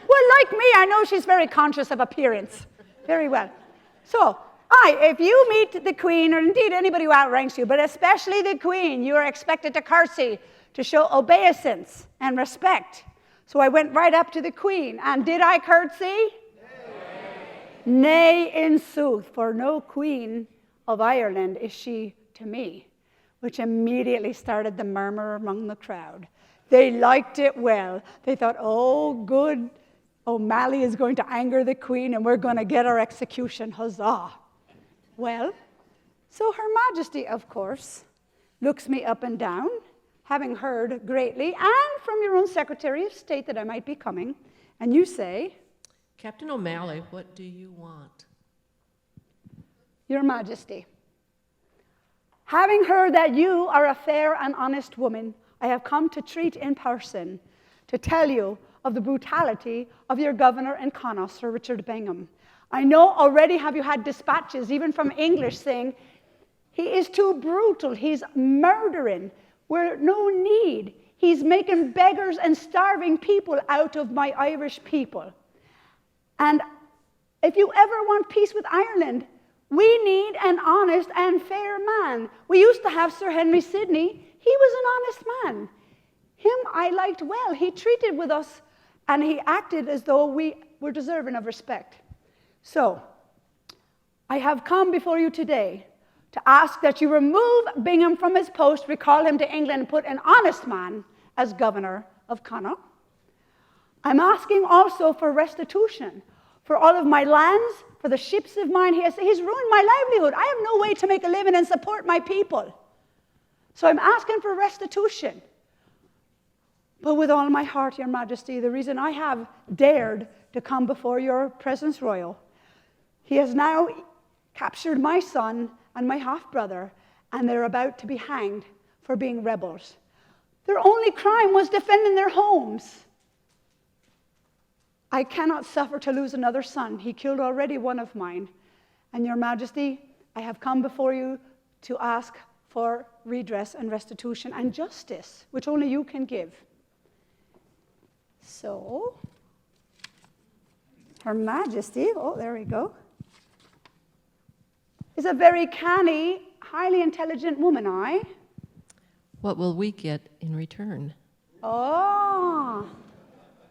Well, like me, I know she's very conscious of appearance. Very well. So, if you meet the Queen, or indeed anybody who outranks you, but especially the Queen, you are expected to curtsy to show obeisance and respect. So I went right up to the Queen, and did I curtsy? Nay, in sooth, for no Queen of Ireland is she to me, which immediately started the murmur among the crowd. They liked it well. They thought, oh, good, O'Malley is going to anger the Queen, and we're going to get our execution, huzzah. Well, so Her Majesty, of course, looks me up and down, having heard greatly, and from your own Secretary of State that I might be coming, and you say, Captain O'Malley, what do you want? Your Majesty, having heard that you are a fair and honest woman, I have come to treat in person to tell you of the brutality of your governor in Connaught, Sir Richard Bingham. I know already have you had dispatches, even from English, saying, he is too brutal, he's murdering, we're no need. He's making beggars and starving people out of my Irish people. And if you ever want peace with Ireland, we need an honest and fair man. We used to have Sir Henry Sidney. He was an honest man. Him I liked well. He treated with us, and he acted as though we were deserving of respect. So, I have come before you today to ask that you remove Bingham from his post, recall him to England, and put an honest man as governor of Connaught. I'm asking also for restitution for all of my lands, for the ships of mine. He's ruined my livelihood. I have no way to make a living and support my people. So I'm asking for restitution. But with all my heart, Your Majesty, the reason I have dared to come before your presence royal, he has now captured my son and my half-brother, and they're about to be hanged for being rebels. Their only crime was defending their homes. I cannot suffer to lose another son. He killed already one of mine. And Your Majesty, I have come before you to ask for redress and restitution and justice, which only you can give. So, Her Majesty, oh, there we go, is a very canny, highly intelligent woman, aye? What will we get in return? Oh,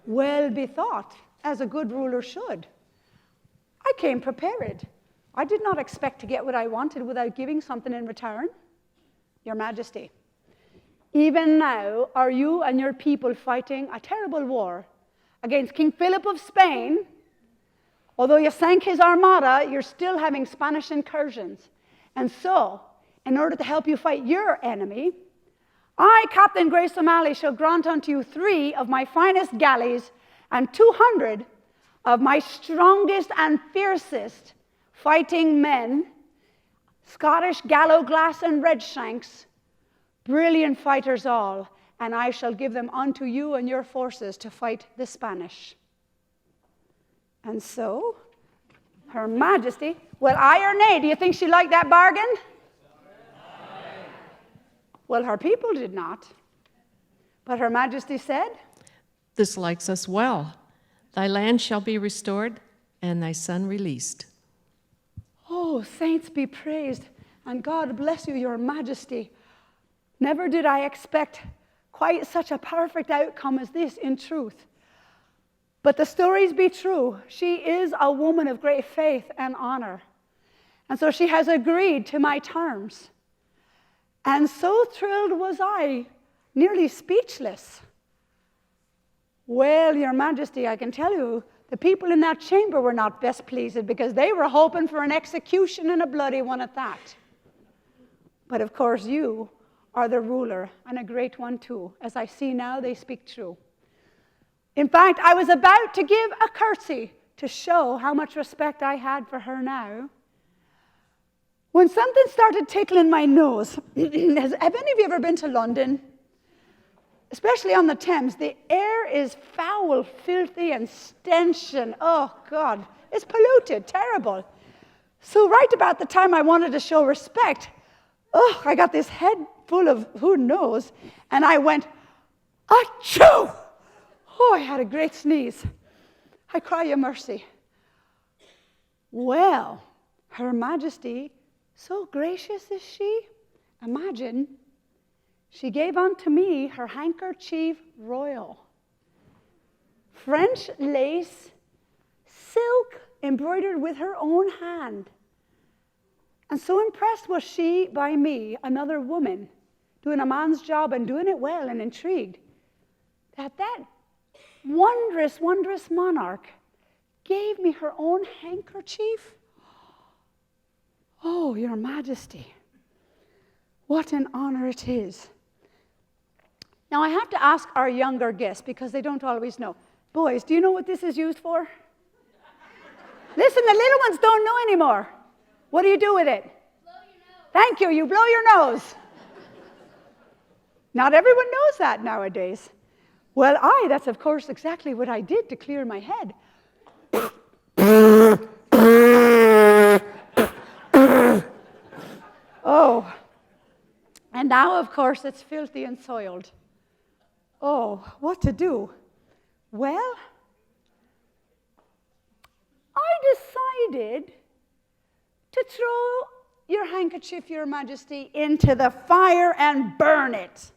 well bethought, as a good ruler should. I came prepared. I did not expect to get what I wanted without giving something in return. Your Majesty, even now are you and your people fighting a terrible war against King Philip of Spain. Although you sank his armada, you're still having Spanish incursions. And so, in order to help you fight your enemy, I, Captain Grace O'Malley, shall grant unto you 3 of my finest galleys and 200 of my strongest and fiercest fighting men, Scottish Gallowglass and Redshanks, brilliant fighters all, and I shall give them unto you and your forces to fight the Spanish. And so, Her Majesty, well, aye or nay, do you think she liked that bargain? Well, her people did not. But Her Majesty said, This likes us well. Thy land shall be restored, and thy son released. oh, saints be praised, and God bless you, Your Majesty. Never did I expect quite such a perfect outcome as this in truth. But the stories be true. She is a woman of great faith and honor. And so she has agreed to my terms. And so thrilled was I, nearly speechless. Well, Your Majesty, I can tell you, the people in that chamber were not best pleased because they were hoping for an execution and a bloody one at that. But of course you are the ruler, and a great one too. As I see now, they speak true. In fact, I was about to give a curtsy to show how much respect I had for her now, when something started tickling my nose. Have any of you ever been to London? Especially on the Thames, the air is foul, filthy, and stench, and oh God, it's polluted, terrible. So right about the time I wanted to show respect, I got this head full of who knows, and I went, achoo! Oh, I had a great sneeze. I cry you mercy. Well, Her Majesty, so gracious is she, imagine, she gave unto me her handkerchief royal. French lace, silk embroidered with her own hand. And so impressed was she by me, another woman, doing a man's job and doing it well and intrigued, that wondrous, wondrous monarch gave me her own handkerchief. Oh, Your Majesty, what an honor it is. Now, I have to ask our younger guests, because they don't always know. Boys, do you know what this is used for? Listen, the little ones don't know anymore. What do you do with it? Blow your nose. Thank you, you blow your nose. Not everyone knows that nowadays. Well, that's of course exactly what I did to clear my head. Oh, and now of course it's filthy and soiled. Oh, what to do? Well, I decided to throw your handkerchief, Your Majesty, into the fire and burn it.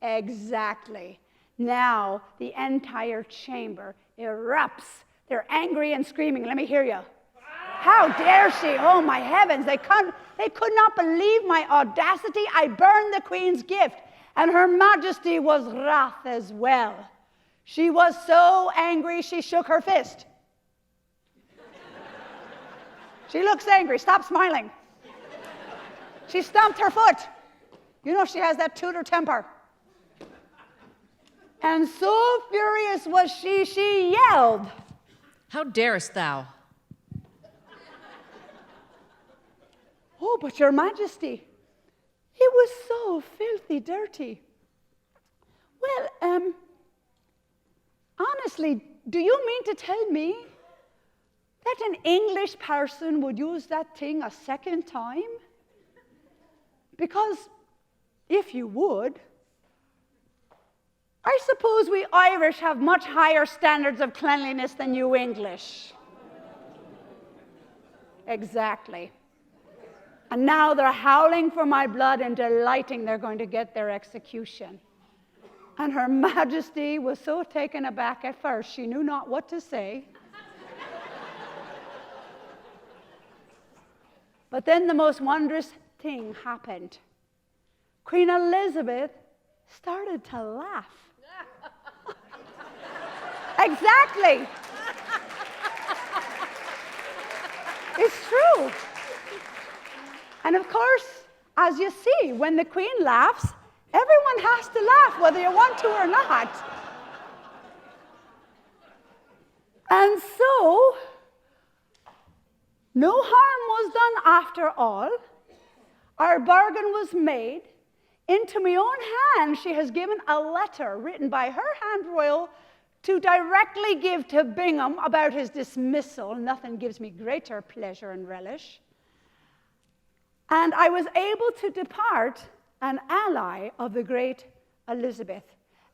Exactly. Now the entire chamber erupts. They're angry and screaming. Let me hear you. How dare she? Oh, my heavens. They could not believe my audacity. I burned the Queen's gift. And Her Majesty was wrath as well. She was so angry, she shook her fist. She looks angry. Stop smiling. She stomped her foot. You know she has that Tudor temper. And so furious was she yelled, How darest thou? "Oh, but your majesty, it was so filthy dirty." Well, honestly, do you mean to tell me that an English person would use that thing a second time? Because if you would, I suppose we Irish have much higher standards of cleanliness than you English. Exactly. And now they're howling for my blood and delighting they're going to get their execution. And Her Majesty was so taken aback at first, she knew not what to say. But then the most wondrous thing happened. Queen Elizabeth started to laugh. Exactly. It's true. And of course, as you see, when the Queen laughs, everyone has to laugh, whether you want to or not. And so, no harm was done after all. Our bargain was made. Into my own hand, she has given a letter written by her hand royal to directly give to Bingham about his dismissal. Nothing gives me greater pleasure and relish. And I was able to depart an ally of the great Elizabeth.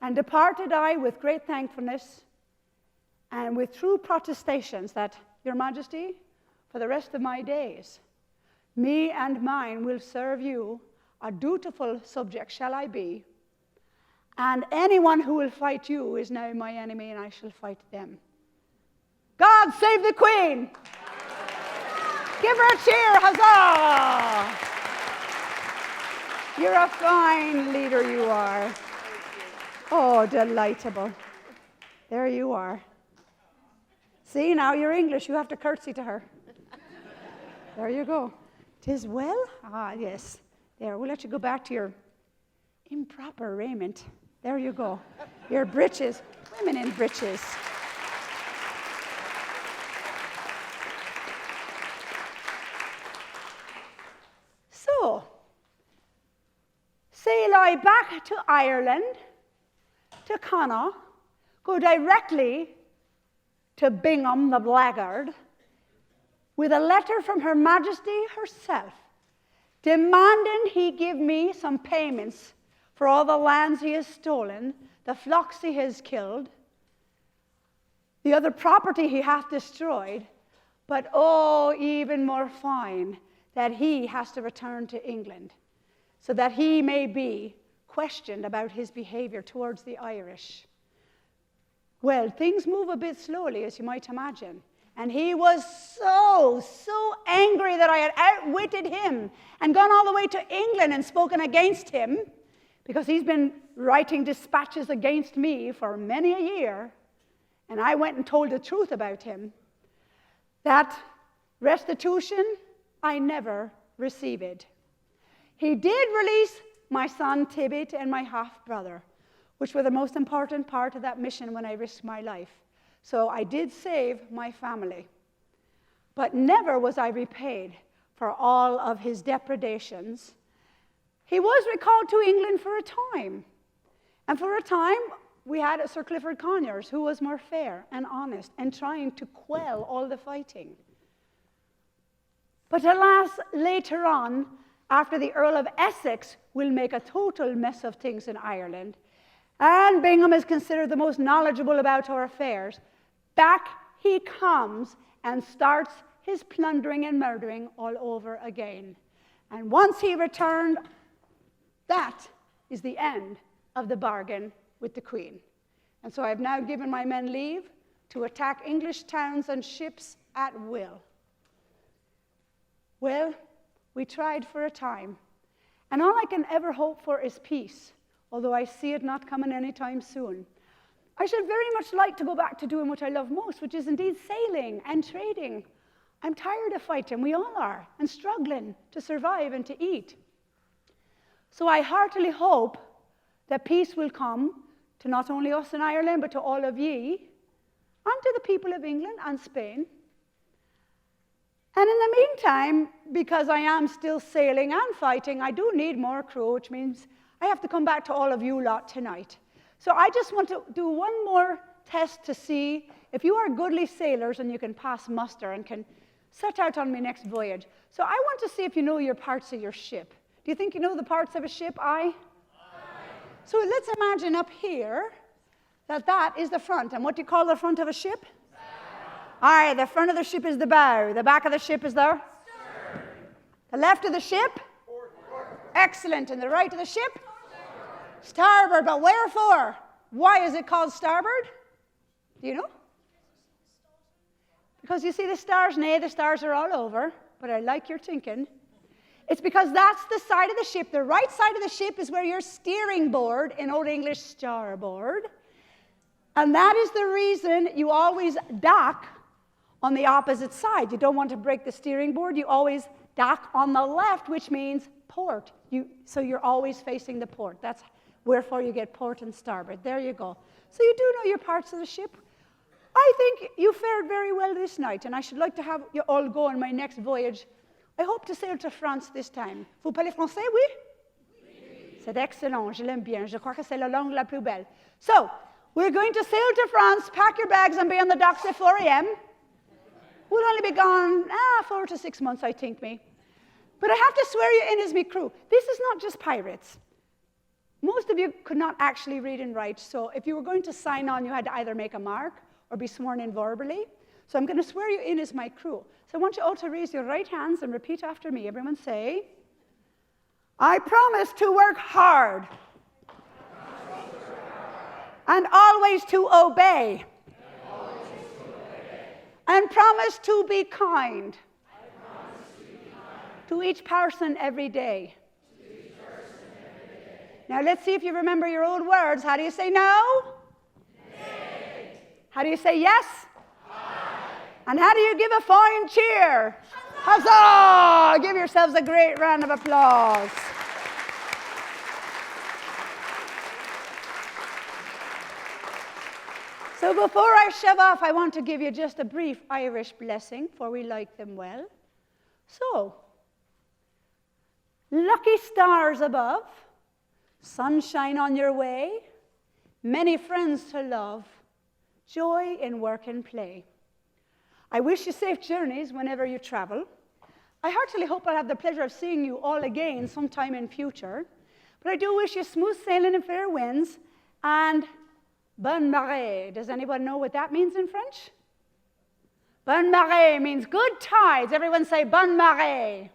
And departed I with great thankfulness and with true protestations that, Your Majesty, for the rest of my days, me and mine will serve you, a dutiful subject shall I be, and anyone who will fight you is now my enemy, and I shall fight them. God save the Queen! Give her a cheer, huzzah! You're a fine leader, you are. Oh, delightable. There you are. See, now you're English, you have to curtsy to her. There you go. 'Tis well? Ah, yes. There, we'll let you go back to your improper raiment. There you go. Your breeches. Women in breeches. So, sail I back to Ireland, to Connaught, go directly to Bingham the blackguard, with a letter from Her Majesty herself, demanding he give me some payments for all the lands he has stolen, the flocks he has killed, the other property he hath destroyed, but oh, even more fine, that he has to return to England, so that he may be questioned about his behavior towards the Irish. Well, things move a bit slowly, as you might imagine. And he was so angry that I had outwitted him and gone all the way to England and spoken against him, because he's been writing dispatches against me for many a year, and I went and told the truth about him, that restitution I never received. He did release my son Tibbet and my half-brother, which were the most important part of that mission when I risked my life. So I did save my family. But never was I repaid for all of his depredations. He was recalled to England for a time. And for a time, we had Sir Clifford Conyers, who was more fair and honest and trying to quell all the fighting. But alas, later on, after the Earl of Essex will make a total mess of things in Ireland, and Bingham is considered the most knowledgeable about our affairs, back he comes and starts his plundering and murdering all over again. And once he returned, that is the end of the bargain with the Queen. And so I've now given my men leave to attack English towns and ships at will. Well, we tried for a time, and all I can ever hope for is peace, although I see it not coming anytime soon. I should very much like to go back to doing what I love most, which is indeed sailing and trading. I'm tired of fighting, we all are, and struggling to survive and to eat. So I heartily hope that peace will come to not only us in Ireland, but to all of ye, and to the people of England and Spain. And in the meantime, because I am still sailing and fighting, I do need more crew, which means I have to come back to all of you lot tonight. So I just want to do one more test to see if you are goodly sailors and you can pass muster and can set out on my next voyage. So I want to see if you know your parts of your ship. Do you think you know the parts of a ship? Aye. So let's imagine up here that is the front. And what do you call the front of a ship? Aye, the front of the ship is the bow. The back of the ship is the? Stern. The left of the ship? Excellent. And the right of the ship? Starboard. But wherefore? Why is it called starboard? Do you know? Because you see the stars? Nay, the stars are all over. But I like your thinking. It's because that's the side of the ship. The right side of the ship is where your steering board, in Old English, starboard. And that is the reason you always dock on the opposite side. You don't want to break the steering board. You always dock on the left, which means port. So you're always facing the port. That's wherefore you get port and starboard. There you go. So you do know your parts of the ship. I think you fared very well this night, and I should like to have you all go on my next voyage. I hope to sail to France this time. Vous parlez français, oui? Oui. C'est excellent. Je l'aime bien. Je crois que c'est la langue la plus belle. So, we're going to sail to France. Pack your bags and be on the docks at 4 a.m. We'll only be gone 4 to 6 months, I think, me. But I have to swear you in as me crew. This is not just pirates. Most of you could not actually read and write, so if you were going to sign on, you had to either make a mark or be sworn in verbally. So I'm going to swear you in as my crew. So I want you all to raise your right hands and repeat after me. Everyone say, I promise to work hard and always to obey. And promise to be kind to each person every day. Now let's see if you remember your old words. How do you say no? Nay. How do you say yes? Aye. And how do you give a fine cheer? Huzzah! Give yourselves a great round of applause. So before I shove off, I want to give you just a brief Irish blessing, for we like them well. So, lucky stars above, sunshine on your way, many friends to love, joy in work and play. I wish you safe journeys whenever you travel. I heartily hope I'll have the pleasure of seeing you all again sometime in future. But I do wish you smooth sailing and fair winds and bonne marée. Does anyone know what that means in French? Bonne marée means good tides. Everyone say bonne marée.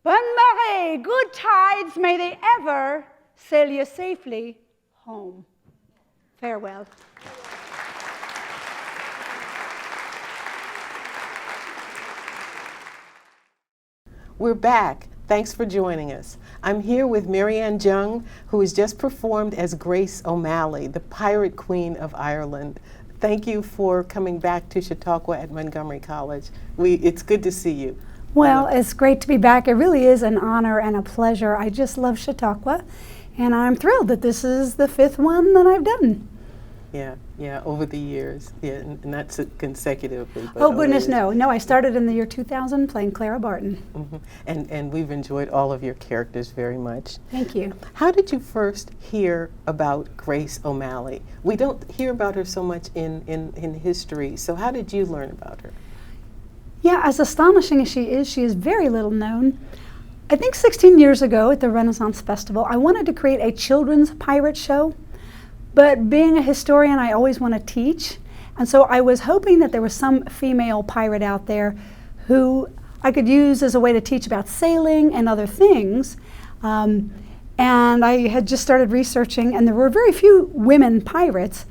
Bonne marée, good tides, may they ever sail you safely home. Farewell. We're back. Thanks for joining us. I'm here with Mary Ann Jung, who has just performed as Grace O'Malley, the Pirate Queen of Ireland. Thank you for coming back to Chautauqua at Montgomery College. It's good to see you. Well, it's great to be back. It really is an honor and a pleasure. I just love Chautauqua, and I'm thrilled that this is the 5th one that I've done. Yeah, over the years. Yeah, and not consecutively. But oh, goodness, no. No, I started in the year 2000 playing Clara Barton. Mm-hmm. And we've enjoyed all of your characters very much. Thank you. How did you first hear about Grace O'Malley? We don't hear about her so much in history, so how did you learn about her? Yeah, as astonishing as she is very little known. I think 16 years ago at the Renaissance Festival, I wanted to create a children's pirate show. But being a historian, I always want to teach. And so I was hoping that there was some female pirate out there who I could use as a way to teach about sailing and other things. And I had just started researching, and there were very few women pirates.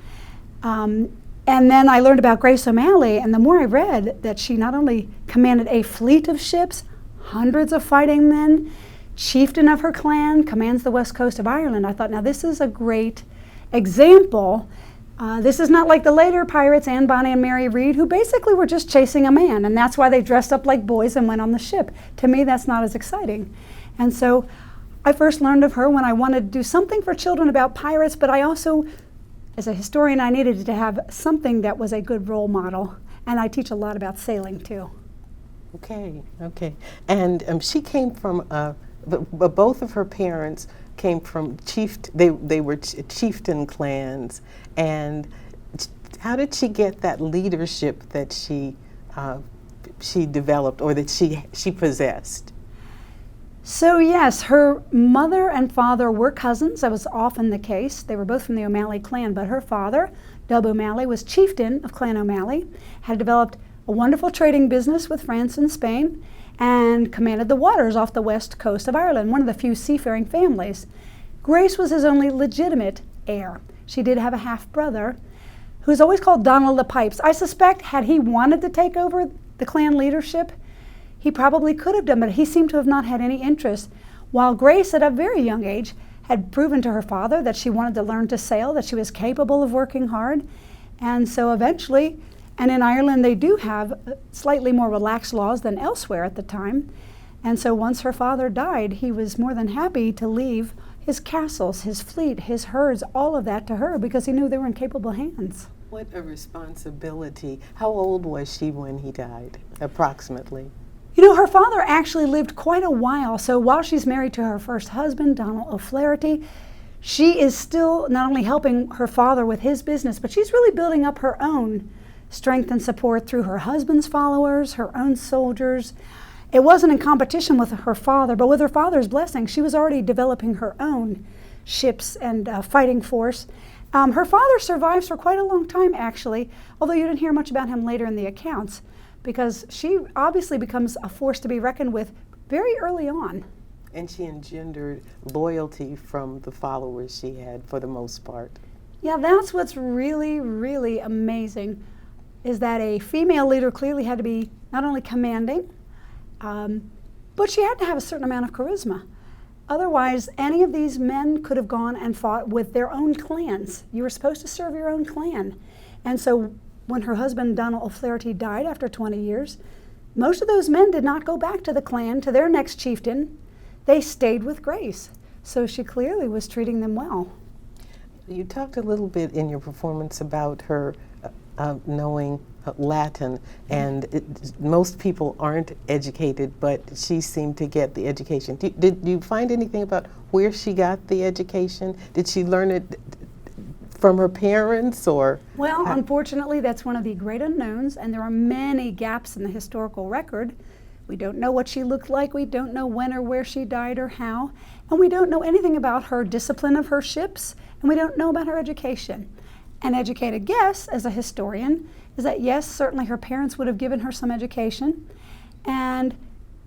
And then I learned about Grace O'Malley, and the more I read that she not only commanded a fleet of ships, hundreds of fighting men, chieftain of her clan, commands the west coast of Ireland, I thought, now this is a great example. This is not like the later pirates, Anne Bonny and Mary Read, who basically were just chasing a man, and that's why they dressed up like boys and went on the ship. To me, that's not as exciting. And so I first learned of her when I wanted to do something for children about pirates, but I also, as a historian, I needed to have something that was a good role model. And I teach a lot about sailing too. Okay, okay. And she came from, both of her parents came from they were chieftain clans. And how did she get that leadership that she developed, or that she possessed? So yes, her mother and father were cousins. That was often the case. They were both from the O'Malley clan, but her father, Dub O'Malley, was chieftain of Clan O'Malley, had developed a wonderful trading business with France and Spain, and commanded the waters off the west coast of Ireland, one of the few seafaring families. Grace was his only legitimate heir. She did have a half-brother, who's always called Donald the Pypes. I suspect had he wanted to take over the clan leadership, he probably could have done, but he seemed to have not had any interest. While Grace, at a very young age, had proven to her father that she wanted to learn to sail, that she was capable of working hard. And so eventually, and in Ireland they do have slightly more relaxed laws than elsewhere at the time. And so once her father died, he was more than happy to leave his castles, his fleet, his herds, all of that to her, because he knew they were in capable hands. What a responsibility. How old was she when he died, approximately? You know, her father actually lived quite a while. So while she's married to her first husband, Donald O'Flaherty, she is still not only helping her father with his business, but she's really building up her own strength and support through her husband's followers, her own soldiers. It wasn't in competition with her father, but with her father's blessing, she was already developing her own ships and fighting force. Her father survives for quite a long time, actually, although you didn't hear much about him later in the accounts, because she obviously becomes a force to be reckoned with very early on. And she engendered loyalty from the followers she had, for the most part. Yeah, that's what's really, really amazing, is that a female leader clearly had to be not only commanding, but she had to have a certain amount of charisma. Otherwise, any of these men could have gone and fought with their own clans. You were supposed to serve your own clan. And so when her husband, Donald O'Flaherty, died after 20 years, most of those men did not go back to the clan, to their next chieftain. They stayed with Grace. So she clearly was treating them well. You talked a little bit in your performance about her knowing Latin, and most people aren't educated, but she seemed to get the education. Did you find anything about where she got the education? Did she learn it from her parents, or? Well, unfortunately, that's one of the great unknowns, and there are many gaps in the historical record. We don't know what she looked like, we don't know when or where she died or how, and we don't know anything about her discipline of her ships, and we don't know about her education. An educated guess, as a historian, is that yes, certainly her parents would have given her some education, and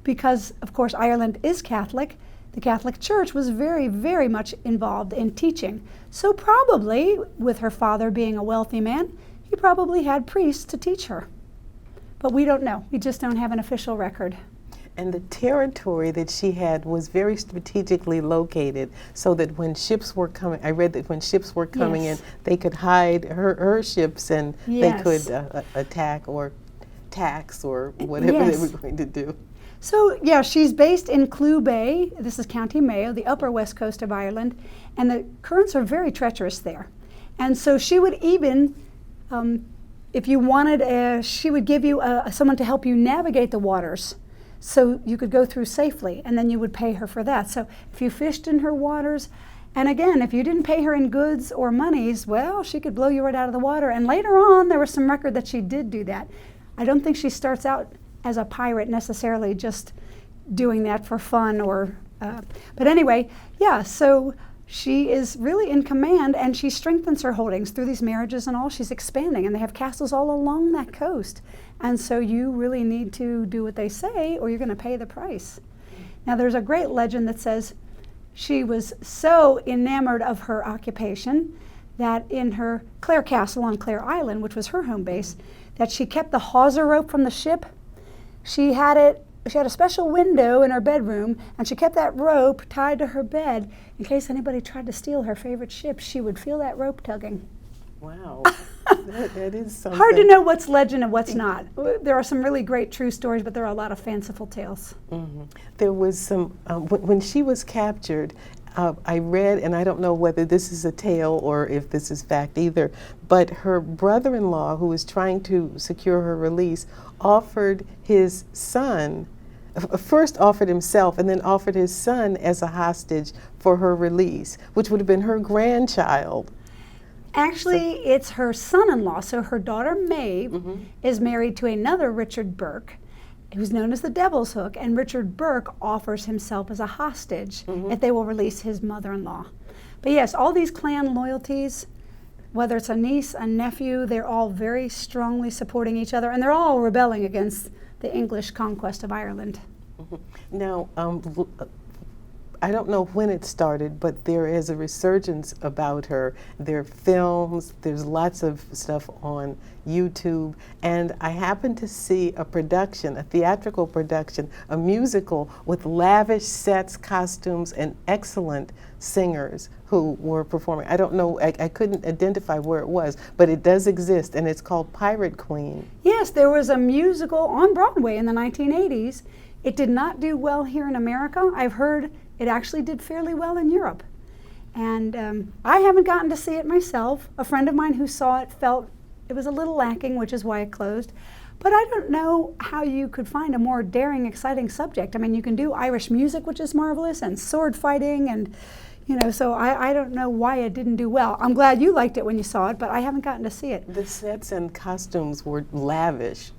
because, of course, Ireland is Catholic, the Catholic Church was very, very much involved in teaching. So probably, with her father being a wealthy man, he probably had priests to teach her. But we don't know. We just don't have an official record. And the territory that she had was very strategically located, so that when ships were coming, I read that when ships were coming in, they could hide her ships, and they could attack or tax or whatever they were going to do. So yeah, she's based in Clew Bay. This is County Mayo, the upper west coast of Ireland, and the currents are very treacherous there. And so she would even, if you wanted, she would give you someone to help you navigate the waters, so you could go through safely, and then you would pay her for that. So if you fished in her waters, and again, if you didn't pay her in goods or monies, well, she could blow you right out of the water. And later on, there was some record that she did do that. I don't think she starts out as a pirate necessarily just doing that for fun, or, but anyway, yeah, so she is really in command, and she strengthens her holdings through these marriages and all. She's expanding, and they have castles all along that coast. And so you really need to do what they say, or you're going to pay the price. Now, there's a great legend that says she was so enamored of her occupation that in her Clare Castle on Clare Island, which was her home base, that she kept the hawser rope from the ship. She had a special window in her bedroom, and she kept that rope tied to her bed in case anybody tried to steal her favorite ship. She would feel that rope tugging. Wow. That is something. Hard to know what's legend and what's not. There are some really great true stories, but there are a lot of fanciful tales. There was some, when she was captured, I read, and I don't know whether this is a tale or if this is fact either, but her brother-in-law, who was trying to secure her release, offered his son, first offered himself and then offered his son as a hostage for her release, which would have been her grandchild. Actually, it's her son-in-law. So her daughter, Maeve, is married to another Richard Burke, who's known as the Devil's Hook, and Richard Burke offers himself as a hostage if they will release his mother-in-law. But yes, all these clan loyalties, whether it's a niece, a nephew, they're all very strongly supporting each other, and they're all rebelling against the English conquest of Ireland. Now, I don't know when it started, but there is a resurgence about her. There are films, there's lots of stuff on YouTube, and I happened to see a production, a theatrical production, a musical with lavish sets, costumes, and excellent singers who were performing. I don't know, I couldn't identify where it was, but it does exist, and it's called Pirate Queen. Yes, there was a musical on Broadway in the 1980s. It did not do well here in America. I've heard it actually did fairly well in Europe. And I haven't gotten to see it myself. A friend of mine who saw it felt it was a little lacking, which is why it closed. But I don't know how you could find a more daring, exciting subject. I mean, you can do Irish music, which is marvelous, and sword fighting, and so I don't know why it didn't do well. I'm glad you liked it when you saw it, but I haven't gotten to see it. The sets and costumes were lavish.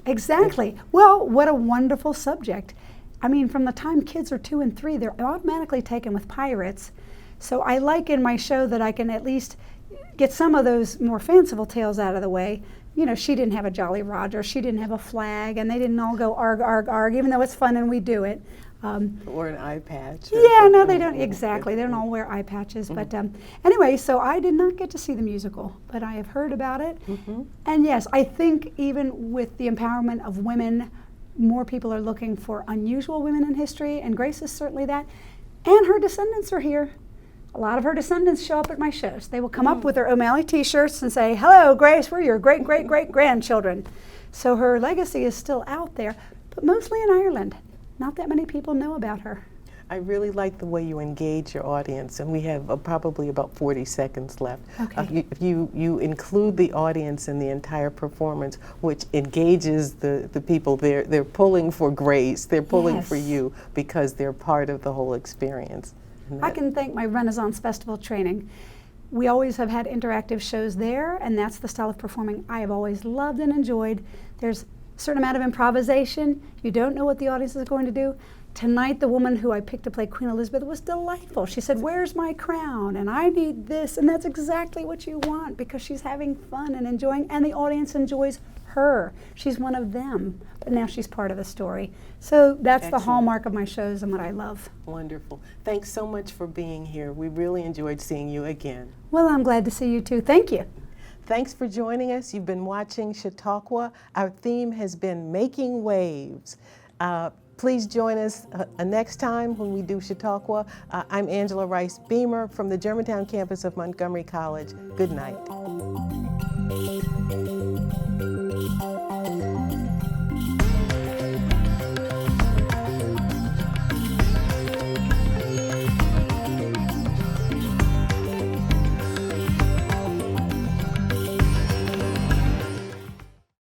Exactly. Well, what a wonderful subject. I mean, from the time kids are 2 and 3, they're automatically taken with pirates. So I like in my show that I can at least get some of those more fanciful tales out of the way. She didn't have a Jolly Roger, she didn't have a flag, and they didn't all go arg, arg, arg, even though it's fun and we do it. Or an eye patch. Yeah, no, they don't, exactly. They don't all wear eye patches. But anyway, so I did not get to see the musical, but I have heard about it. And yes, I think even with the empowerment of women, more people are looking for unusual women in history, and Grace is certainly that. And her descendants are here. A lot of her descendants show up at my shows. They will come up with their O'Malley t-shirts and say, "Hello, Grace, we're your great-great-great-grandchildren." So her legacy is still out there, but mostly in Ireland. Not that many people know about her. I really like the way you engage your audience, and we have probably about 40 seconds left. Okay. You include the audience in the entire performance, which engages the people. They're pulling for Grace, they're pulling for you because they're part of the whole experience. I can thank my Renaissance Festival training. We always have had interactive shows there, and that's the style of performing I have always loved and enjoyed. There's a certain amount of improvisation. You don't know what the audience is going to do. Tonight, the woman who I picked to play Queen Elizabeth was delightful. She said, "Where's my crown? And I need this." And that's exactly what you want, because she's having fun and enjoying, and the audience enjoys her. She's one of them, but now she's part of the story. So that's the hallmark of my shows and what I love. Wonderful. Thanks so much for being here. We really enjoyed seeing you again. Well, I'm glad to see you too. Thank you. Thanks for joining us. You've been watching Chautauqua. Our theme has been Making Waves. Please join us next time when we do Chautauqua. I'm Angela Rice Beamer from the Germantown campus of Montgomery College. Good night.